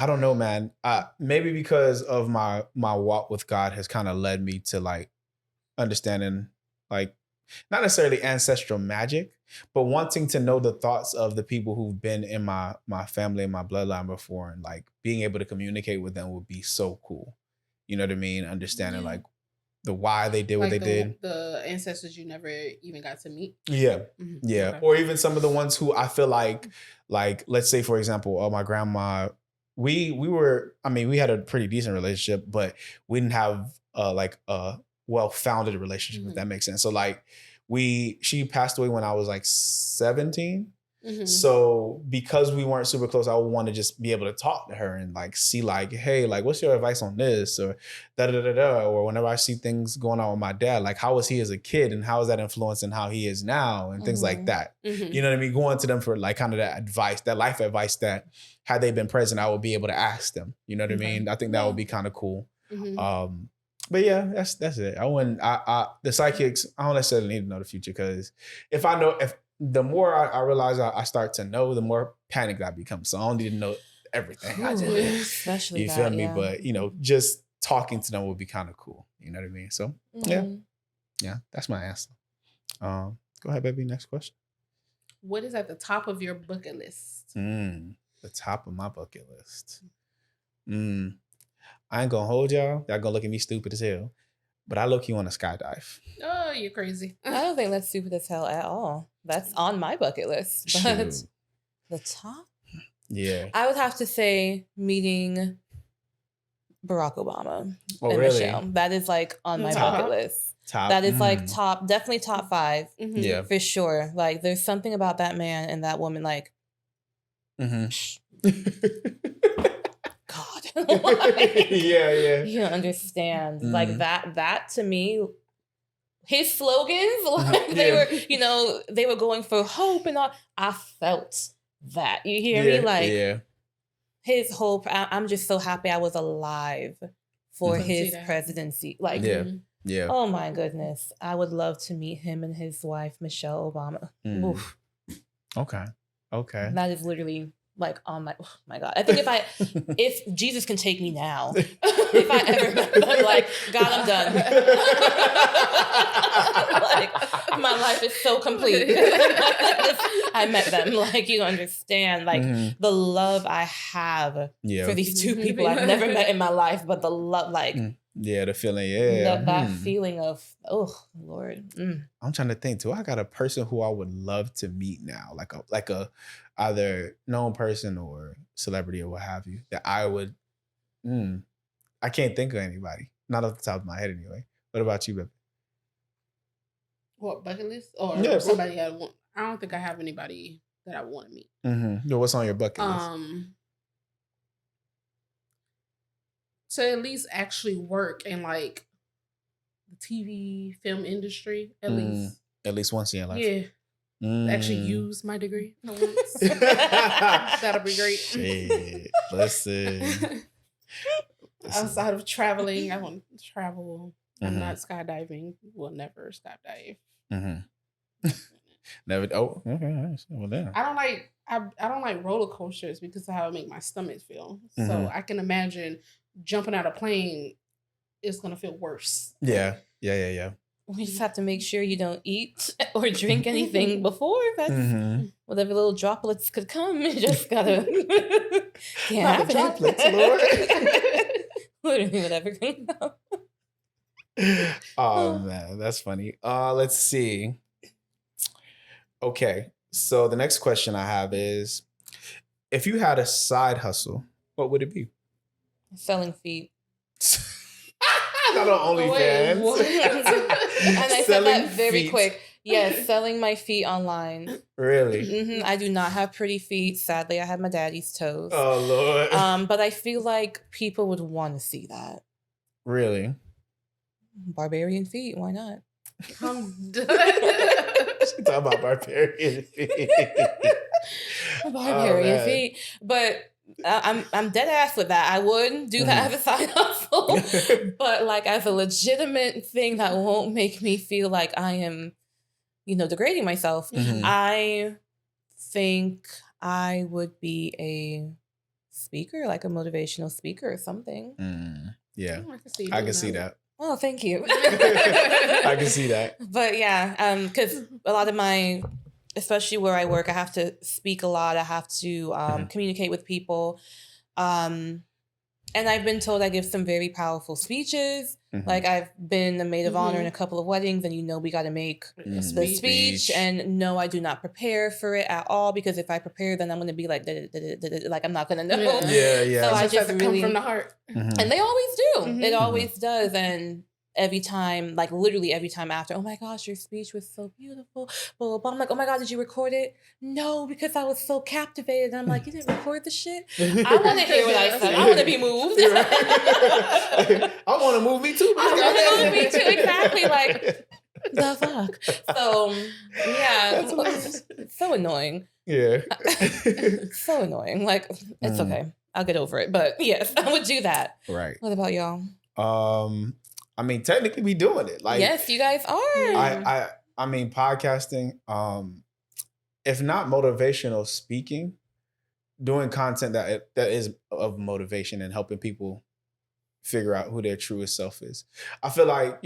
don't know, man. Maybe because of my walk with God has kind of led me to like understanding, like, not necessarily ancestral magic, but wanting to know the thoughts of the people who've been in my family and my bloodline before, and like being able to communicate with them would be so cool. You know what I mean? Understanding like the why they did what they did. The ancestors you never even got to meet. Yeah. Mm-hmm. Yeah. Okay. Or even some of the ones who I feel like let's say for example, my grandma, we had a pretty decent relationship, but we didn't have like a well-founded relationship, if that makes sense. So like she passed away when I was like 17. Mm-hmm. So because we weren't super close, I would want to just be able to talk to her and like see like, hey, like what's your advice on this, or da. Or whenever I see things going on with my dad, like how was he as a kid and how is that influencing how he is now and things like that. Mm-hmm. You know what I mean? Going to them for like kind of that advice, that life advice that had they been present, I would be able to ask them. You know what I mean? I think that would be kind of cool. Mm-hmm. But yeah, that's it. The psychics, I don't necessarily need to know the future, because if the more I realize I start to know, the more panicked I become. So I don't need to know everything. Especially you feel me? Yeah. But just talking to them would be kind of cool. You know what I mean? So yeah, that's my answer. Go ahead, baby. Next question. What is at the top of your bucket list? The top of my bucket list. I ain't gonna hold y'all. Y'all gonna look at me stupid as hell. But I low-key want to skydive. Oh, you're crazy. I don't think that's stupid as hell at all. That's on my bucket list. But the top? Yeah. I would have to say meeting Barack Obama and really? Michelle. That is like on my bucket list. That is like definitely top 5. Mm-hmm. Yeah. For sure. Like there's something about that man and that woman, like, God. Like, yeah. You don't understand. Like that to me, his slogans, like they were going for hope and all. I felt that. You hear me? Like his hope. I'm just so happy I was alive for his presidency. Like, oh my goodness. I would love to meet him and his wife, Michelle Obama. Oof. Okay. That is literally like on my, oh my God. I think if Jesus can take me now, if I ever met them, like, God, I'm done. Like, my life is so complete. I met them. Like, you understand, like, the love I have for these two people I've never met in my life, but the love, like, the feeling, that feeling of, oh Lord. I'm trying to think too. I got a person who I would love to meet now, like a either known person or celebrity or what have you, that I would. I can't think of anybody, not off the top of my head anyway. What about you, baby? What, bucket list or somebody I want? I don't think I have anybody that I want to meet. What's on your bucket list? To at least actually work in like the TV film industry, at least once in your life. Yeah. Actually use my degree once. That'll be great. Shit. Listen. Outside of traveling, I want to travel. I'm not skydiving. Will never skydive. Never. Oh, okay. Well, then. I don't like roller coasters because of how it make my stomach feel. So I can imagine jumping out of a plane is gonna feel worse. Yeah. We just have to make sure you don't eat or drink anything before. That's whatever little droplets could come. You just gotta can't have the droplets, Lord. Literally whatever can come. Oh man, that's funny. Let's see. Okay, so the next question I have is, if you had a side hustle, what would it be? Selling feet. Not on OnlyFans. And I said that very quick. Yes, selling my feet online. Really? I do not have pretty feet. Sadly, I have my daddy's toes. Oh Lord. But I feel like people would want to see that. Really? Barbarian feet. Why not? I'm done. She's talking about barbarian feet. Barbarian feet. But I'm dead ass with that. I would do that as a side hustle. But like as a legitimate thing that won't make me feel like I am, degrading myself. I think I would be a speaker, like a motivational speaker or something. Yeah. I can see that. Well, Oh, thank you. I can see that. But yeah, because a lot of my, especially where I work, I have to speak a lot. I have to communicate with people. And I've been told I give some very powerful speeches. Like I've been a maid of honor in a couple of weddings, and we got to make the speech. And no, I do not prepare for it at all, because if I prepare, then I'm going to be like I'm not going to know. Yeah. So I just really come from the heart, and they always do. It always does, and. Every time, like literally every time after, oh my gosh, your speech was so beautiful. Blah, blah, blah. I'm like, oh my God, did you record it? No, because I was so captivated. And I'm like, you didn't record the shit? I want to hear what I said. I want to be moved. I want to move me too. I want to move me too. Exactly. Like, the fuck? So, yeah. It's so annoying. Yeah. So annoying. Like, it's okay. I'll get over it. But yes, I would do that. Right. What about y'all? I mean, technically we doing it. Like, yes, you guys are. I mean, podcasting, if not motivational speaking, doing content that is of motivation and helping people figure out who their truest self is. I feel like,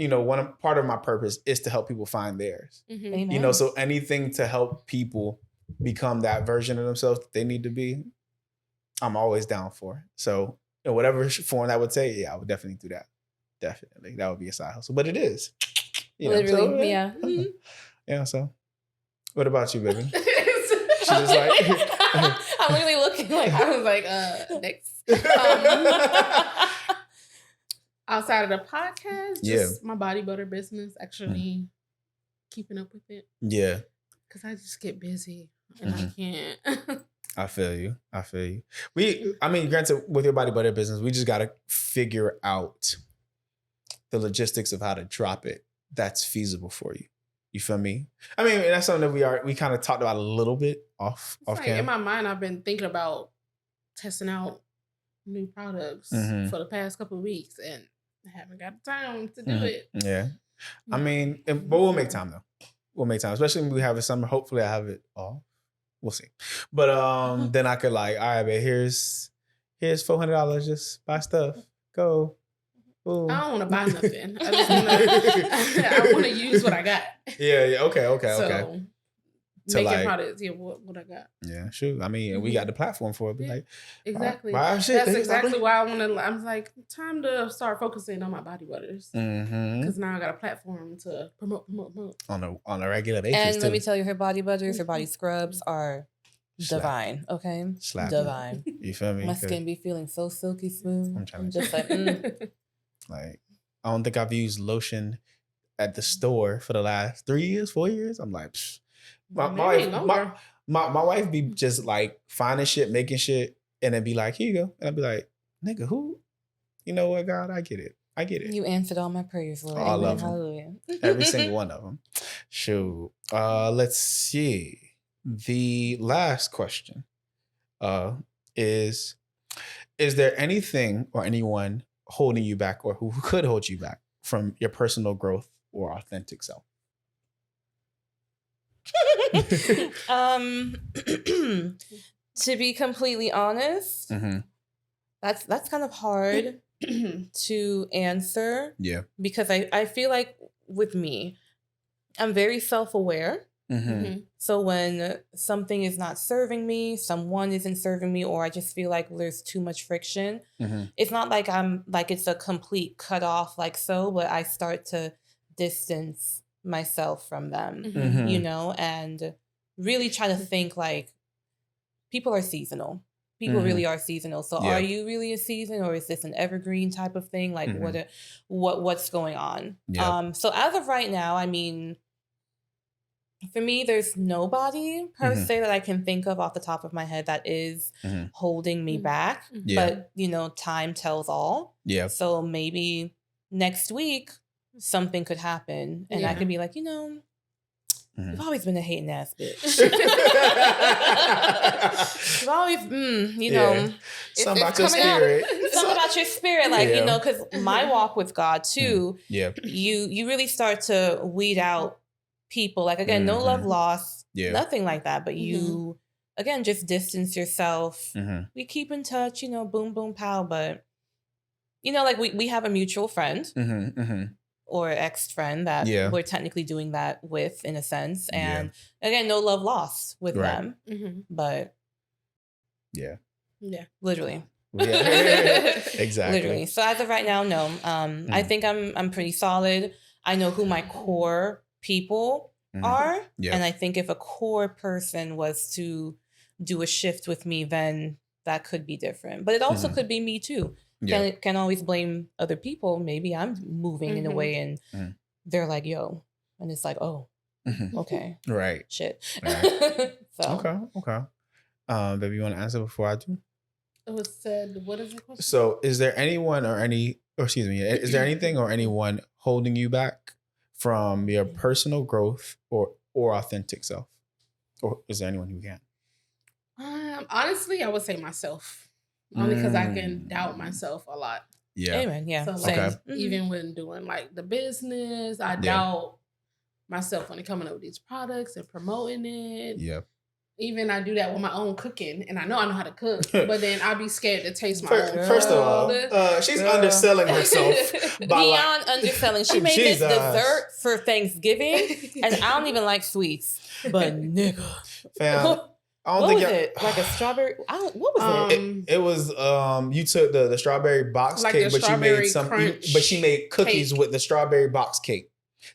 part of my purpose is to help people find theirs. Amen. So anything to help people become that version of themselves that they need to be, I'm always down for. So in whatever form that would take, yeah, I would definitely do that. Definitely. That would be a side hustle. But it is. Literally, so, yeah. Yeah, so. What about you, baby? She was like... I'm literally looking like... I was like, next. Outside of the podcast, just my body butter business, actually keeping up with it. Yeah. Because I just get busy and I can't... I feel you. Granted, with your body butter business, we just got to figure out the logistics of how to drop it that's feasible for you. You feel me? I mean, that's something that we kind of talked about a little bit off camera. In my mind, I've been thinking about testing out new products for the past couple of weeks, and I haven't got the time to do it. Yeah. I mean, but we'll make time though. We'll make time, especially when we have a summer. Hopefully I have it all. We'll see. But then I could like, all right, but here's $400. Just buy stuff. Go. Ooh. I don't want to buy nothing. I want to use what I got. Yeah. Okay. So, making products, what I got. Yeah, sure. I mean, we got the platform for it. Like, exactly. That's exactly why I want to. I'm like, time to start focusing on my body butters because now I got a platform to promote on a regular basis. And let me tell you, her body butters, her body scrubs are divine. Okay, divine. You feel me? My skin be feeling so silky smooth. I'm just like, like, I don't think I've used lotion at the store for the last 3 years, 4 years. I'm like, psh. My wife be just like finding shit, making shit, and then be like, here you go. And I'd be like, nigga, who? You know what, God? I get it. You answered all my prayers, Lord. All of them. Hallelujah. Every single one of them. Shoot. Let's see. The last question is there anything or anyone holding you back or who could hold you back from your personal growth or authentic self? To be completely honest, that's kind of hard to answer. Yeah. Because I feel like with me, I'm very self-aware. So when something is not serving me, someone isn't serving me, or I just feel like there's too much friction, it's not like it's a complete cutoff but I start to distance myself from them, and really try to think like people are seasonal. People really are seasonal. So are you really a season, or is this an evergreen type of thing? Like what's going on? Yeah. So as of right now, I mean, for me, there's nobody per se that I can think of off the top of my head that is holding me back. Yeah. But, time tells all. Yeah. So maybe next week something could happen and I could be like, you've always been a hating ass bitch. You've always, something about your spirit. Something about your spirit, because my walk with God too. You really start to weed out people. Like again, no love lost, nothing like that. But you again just distance yourself. We keep in touch, boom, boom, pow. But like we have a mutual friend or ex-friend that we're technically doing that with in a sense. And again, no love lost with them. But literally. Exactly. Literally. So as of right now, no. I think I'm pretty solid. I know who my core people are. And I think if a core person was to do a shift with me, then that could be different. But it also could be me too. Can always blame other people. Maybe I'm moving in a way and they're like, yo. And it's like, oh, okay. Right. Shit. Right. So. Okay. Baby, you want to answer before I do? It was said, what is the question? So is there anyone is there anything or anyone holding you back from your personal growth or authentic self? Or is there anyone who can? Honestly, I would say myself. Only because I can doubt myself a lot. Yeah. Amen. Yeah. So like, even when doing like the business, I doubt myself when it coming up with these products and promoting it. Yeah. Even I do that with my own cooking, and I know how to cook, but then I'll be scared to taste my own. First of all, she's underselling herself. Beyond underselling. She made this dessert for Thanksgiving, and I don't even like sweets. But nigga. Fam. What was it? Like a strawberry? What was it? It was you took the strawberry box like cake, but she made but she made cookies cake with the strawberry box cake.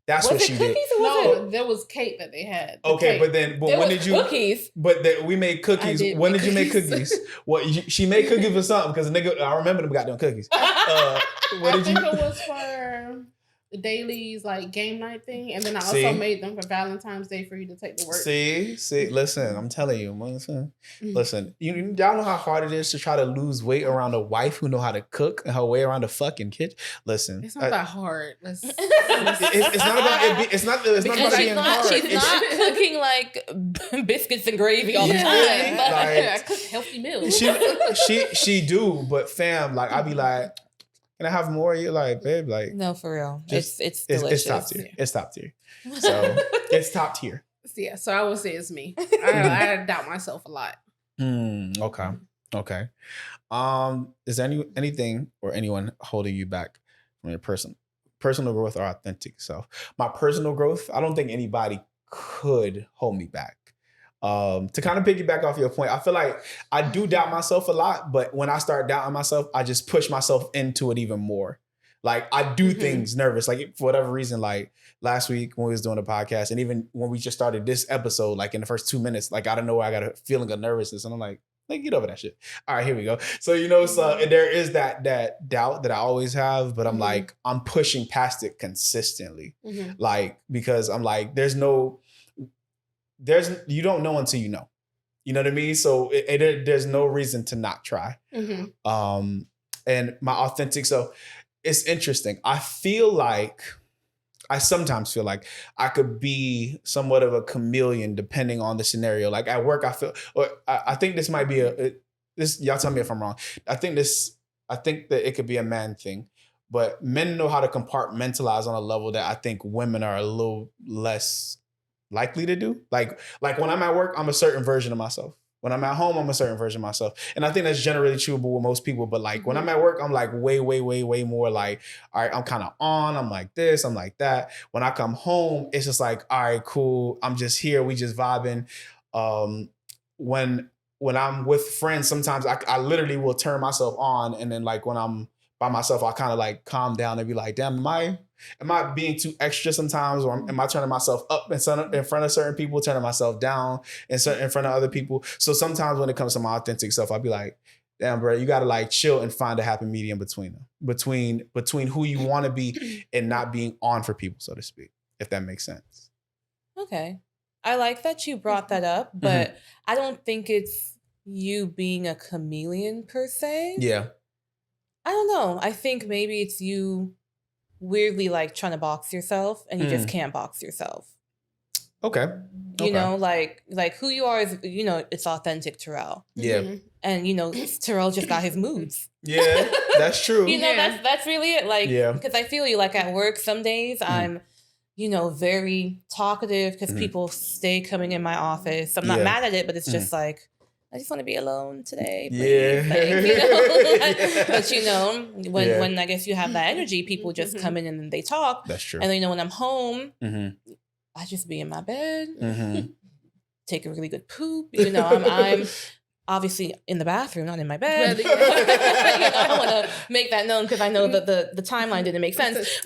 That's was what she did. No, there was cake that they had. Okay, but when did you cookies? But we made cookies. When did you make cookies? She made cookies for something because nigga, I remember them goddamn cookies. What did you? I think it was for the dailies like game night thing, and then I also made them for Valentine's Day for you to take to work. See, listen, I'm telling you, listen, y'all know how hard it is to try to lose weight around a wife who know how to cook and her way around the fucking kitchen. Listen, it's not that hard. It's not about it's not about being hard. She's not cooking like biscuits and gravy all the time. I cook healthy meals. She do, but fam, like I be like, can I have more? You're like, babe, like no, for real. It's delicious. It's top tier. It's top tier. So it's top tier. Yeah, so I would say it's me. I doubt myself a lot. Okay. Is there anything or anyone holding you back from your personal growth or authentic self? My personal growth, I don't think anybody could hold me back. To kind of piggyback off your point, I feel like I do doubt myself a lot, but when I start doubting myself, I just push myself into it even more. Like I do things nervous, like for whatever reason, like last week when we was doing a podcast and even when we just started this episode, like in the first 2 minutes, like I don't know where I got a feeling of nervousness and I'm like get over that shit. All right, here we go. So, so there is that doubt that I always have, but I'm like, I'm pushing past it consistently. Like, because I'm like, you don't know until you know. You know what I mean? So there's no reason to not try. And my authentic self, it's interesting. I sometimes feel like I could be somewhat of a chameleon depending on the scenario. Like at work, I think this might be y'all tell me if I'm wrong. I think that it could be a man thing, but men know how to compartmentalize on a level that I think women are a little less likely to do. Like when I'm at work, I'm a certain version of myself. When I'm at home, I'm a certain version of myself. And I think that's generally true with most people. But like when I'm at work, I'm like way, way, way, way more like, all right, I'm kind of on. I'm like this, I'm like that. When I come home, it's just like, all right, cool. I'm just here. We just vibing. When I'm with friends, sometimes I literally will turn myself on. And then like when I'm by myself, I kind of like calm down and be like, damn, am I being too extra sometimes? Or am I turning myself up in front of certain people, turning myself down in front of other people? So sometimes when it comes to my authentic self, I'll be like, damn, bro, you got to like chill and find a happy medium between them, between who you want to be and not being on for people, so to speak, if that makes sense. Okay. I like that you brought that up, but I don't think it's you being a chameleon per se. Yeah. I don't know. I think maybe it's you weirdly like trying to box yourself and you just can't box yourself. Okay. You know, like who you are is, it's authentic Terrell. Yeah. And, Terrell just got his moods. Yeah, that's true. That's really it. Like, because I feel you like at work, some days I'm, very talkative because people stay coming in my office. I'm not mad at it, but it's just like, I just want to be alone today. Yeah. But when I guess you have that energy, people just come in and they talk. That's true. And then, when I'm home, I just be in my bed, take a really good poop. I'm obviously in the bathroom, not in my bed. I don't want to make that known because I know that the timeline didn't make sense.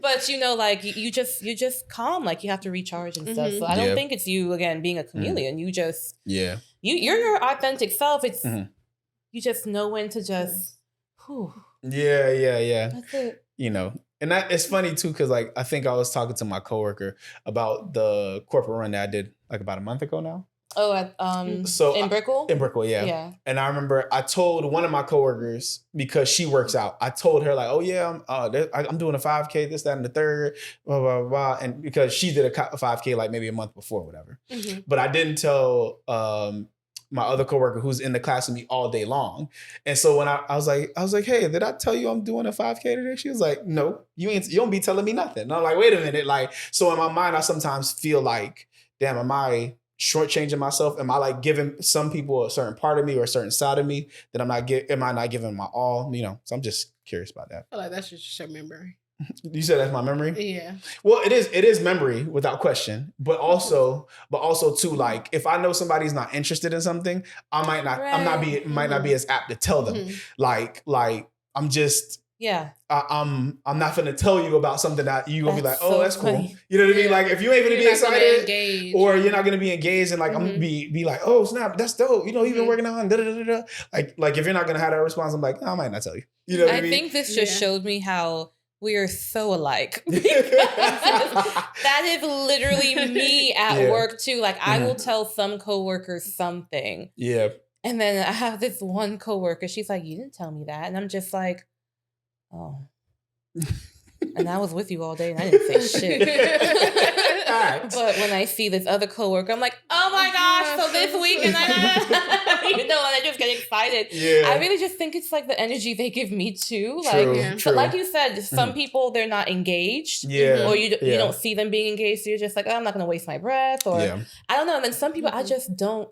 But you just calm, like you have to recharge and stuff. So I don't think it's you again being a chameleon. You just you're your authentic self. It's you just know when to just Yeah. That's it. And that it's funny too, because like I think I was talking to my coworker about the corporate run that I did like about a month ago now. Oh, in Brickell? In Brickell, yeah. Yeah. And I remember I told one of my coworkers, because she works out, I told her like, oh yeah, I'm doing a 5K, this, that, and the third, blah, blah, blah. And because she did a 5K like maybe a month before, whatever. But I didn't tell my other coworker who's in the class with me all day long. And so when I was like, hey, did I tell you I'm doing a 5K today? She was like, no, you don't be telling me nothing. And I'm like, wait a minute. Like, so in my mind, I sometimes feel like, damn, am I shortchanging myself? Am I like giving some people a certain part of me or a certain side of me that am I not giving my all? So I'm just curious about that. I feel like that's just your memory. You said that's my memory? Yeah. Well, it is memory without question, but also too, like if I know somebody's not interested in something, I might not be as apt to tell them. Like I'm just I'm not gonna tell you about something that you gonna be like, oh, that's cool. You know what I mean? Like if you ain't gonna be excited or you're not gonna be engaged, and like I'm gonna be like, oh snap, that's dope. You've been working on like if you're not gonna have that response, I'm like, I might not tell you. You know what I mean? I think this just showed me how we are so alike. That is literally me at work too. Like I will tell some coworkers something. Yeah. And then I have this one coworker, she's like, you didn't tell me that. And I'm just like, oh. And I was with you all day and I didn't say shit. But when I see this other coworker, I'm like, oh my gosh, so this week, and I just get excited. Yeah. I really just think it's like the energy they give me too. True. Like you said, some people, they're not engaged. Yeah. Or you don't see them being engaged. So you're just like, oh, I'm not going to waste my breath. Or I don't know. And then some people, I just don't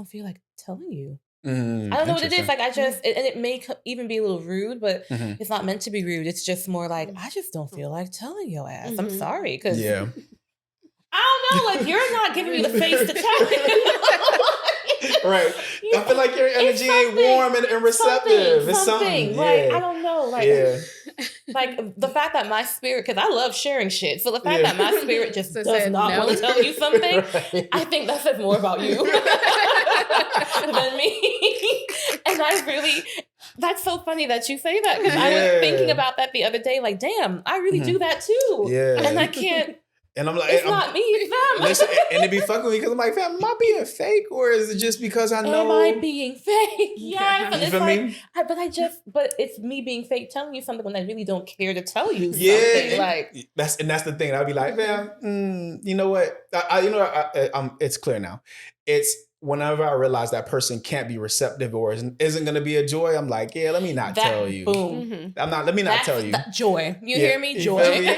feel like telling you. I don't know what it is. Like and it may even be a little rude, but it's not meant to be rude. It's just more like, I just don't feel like telling your ass. I'm sorry. Cause I don't know. Like you're not giving me the face to tell me. Right. I feel like your energy ain't warm and receptive. It's something. Like, I don't know. Like, like the fact that my spirit, because I love sharing shit. So the fact that my spirit just does not want to tell you something, I think that says more about you than me. And that's so funny that you say that, because I was thinking about that the other day. Like, damn, I really do that too. Yeah. And I can't. And I'm like, it's not me, it's them. Listen, and it be fucking with me because I'm like, fam, am I being fake, or is it just because I know? Am I being fake? Yes. And you feel me? But it's me being fake telling you something when I really don't care to tell you something. Like that's the thing. I'd be like, fam, you know what? It's clear now. It's whenever I realize that person can't be receptive or isn't going to be a joy, I'm like, let me not tell you. Boom. Let me not tell you. Joy. You hear me? Joy.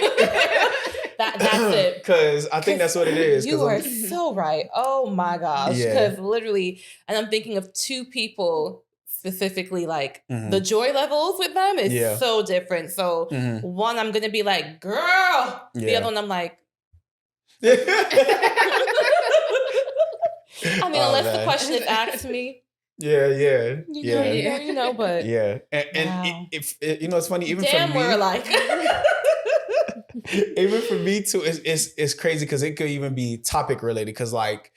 That's it. Because I think that's what it is. You are so right. Oh my gosh. Because literally, and I'm thinking of two people specifically, like the joy levels with them is so different. So one, I'm going to be like, girl. The other one, I'm like. I mean, unless the question is asked me. Yeah. You know, but. Yeah. And it's funny, even damn, for me. We're like. Even for me too, it's crazy because it could even be topic related. Because like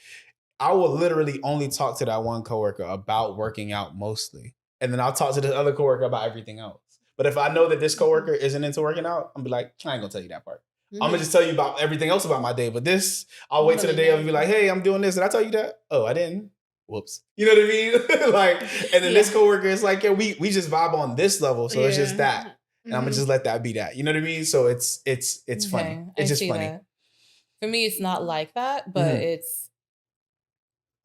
I will literally only talk to that one coworker about working out mostly, and then I'll talk to this other coworker about everything else. But if I know that this coworker isn't into working out, I'm be like, I ain't gonna tell you that part. I'm gonna just tell you about everything else about my day. But this, I'll wait till the day of and be like, hey, I'm doing this. Did I tell you that? Oh, I didn't. Whoops. You know what I mean? Like, and then this coworker is like, we just vibe on this level, so it's just that. And I'm gonna just let that be that. You know what I mean? So it's funny. It's just funny. That. For me, it's not like that, but it's.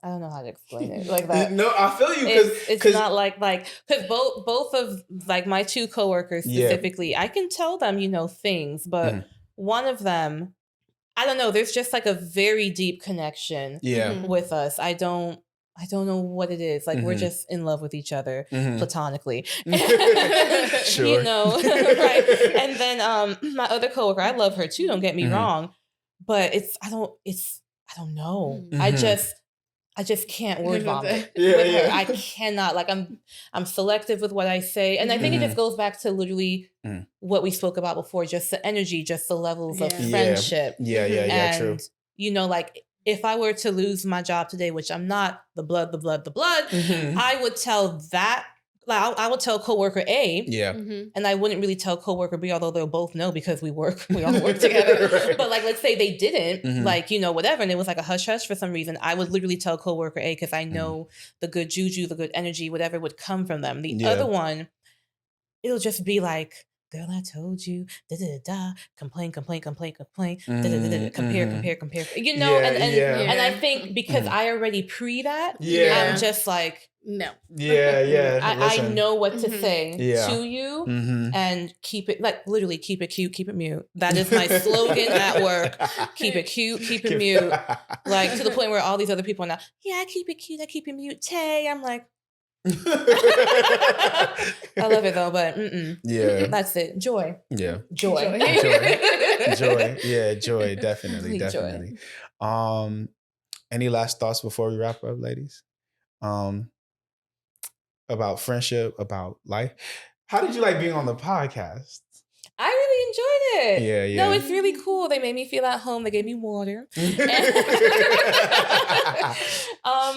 I don't know how to explain it like that. No, I feel you because it's not like because both of like my two coworkers specifically, I can tell them things, but one of them, I don't know. There's just like a very deep connection with us. I don't I don't know what it is. Like, we're just in love with each other platonically. Sure. You know, right? And then my other coworker, I love her too, don't get me wrong. But I don't know. I just can't word vomit with her. I cannot. Like, I'm selective with what I say. And I think it just goes back to literally what we spoke about before, just the energy, just the levels of friendship. Yeah, true. You know, like, if I were to lose my job today, which I'm not, the blood, I would tell that. Like, I would tell coworker A, and I wouldn't really tell coworker B, although they'll both know because we all work together. Right. But like, let's say they didn't, like, you know, whatever, and it was like a hush hush for some reason, I would literally tell coworker A because I know the good juju, the good energy, whatever would come from them. The other one, it'll just be like, girl, I told you, complain, compare. You know, and I think because I already that, I'm just like, no. I know what to say to you and keep it, like, literally keep it cute, keep it mute. That is my slogan at work. Keep it cute, keep it mute. Like, to the point where all these other people are now, I keep it cute, I keep it mute. Tay, I'm like, I love it though, but that's it. Joy. Yeah. Joy. Joy. Yeah, joy. Definitely. Any last thoughts before we wrap up, ladies? About friendship, about life. How did you like being on the podcast? I really enjoyed it. Yeah. No, it's really cool. They made me feel at home. They gave me water.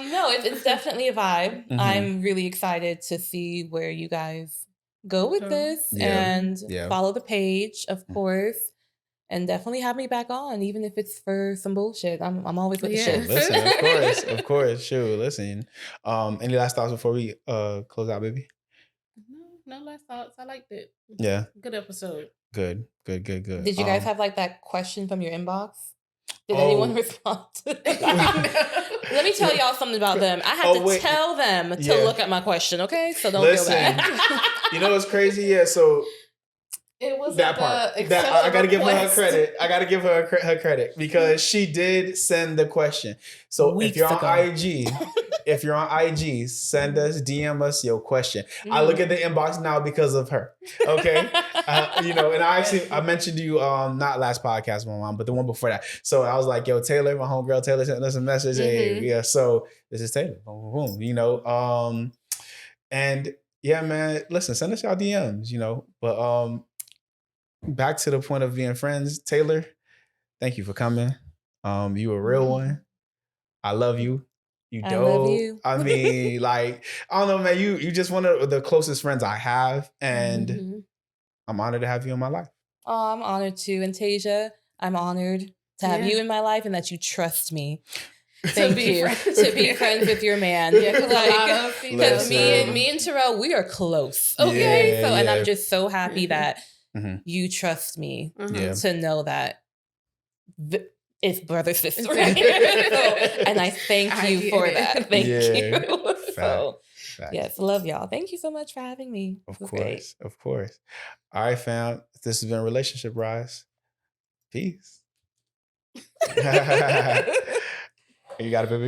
No, it's definitely a vibe. I'm really excited to see where you guys go with this and follow the page, of course. And definitely have me back on, even if it's for some bullshit. I'm always with the shit. Listen, of course. Sure, listen. Any last thoughts before we close out, baby? No last thoughts. I liked it. Yeah. Good episode. Good. Did you guys have like that question from your inbox? Did anyone respond to that? Let me tell y'all something about them. I had to tell them to look at my question, okay? So don't feel bad. You know what's crazy? Yeah, so it was that part. I gotta give her credit. I gotta give her credit because she did send the question. So if you're on IG, send us, DM us your question. I look at the inbox now because of her. Okay, you know, and I mentioned to you not last podcast, my mom, but the one before that. So I was like, yo, Taylor, my homegirl Taylor sent us a message. Hey, yeah. So this is Taylor. Boom, you know, and yeah, man. Listen, send us y'all DMs. You know, but back to the point of being friends, Taylor, thank you for coming. You a real one. I love you. You dope. I love you. I mean, like, I don't know, man. You just one of the closest friends I have, and I'm honored to have you in my life. Oh, I'm honored too. And Tasia, I'm honored to have you in my life and that you trust me. Thank you. To be friends with your man. Yeah, because me and Terrell, we are close. Okay. And I'm just so happy that you trust me to know that it's brother sister. And I thank you for that. Thank you. So yes, love y'all. Thank you so much for having me. Of course. All right, fam. This has been Relationship Rise. Peace. You got it, baby.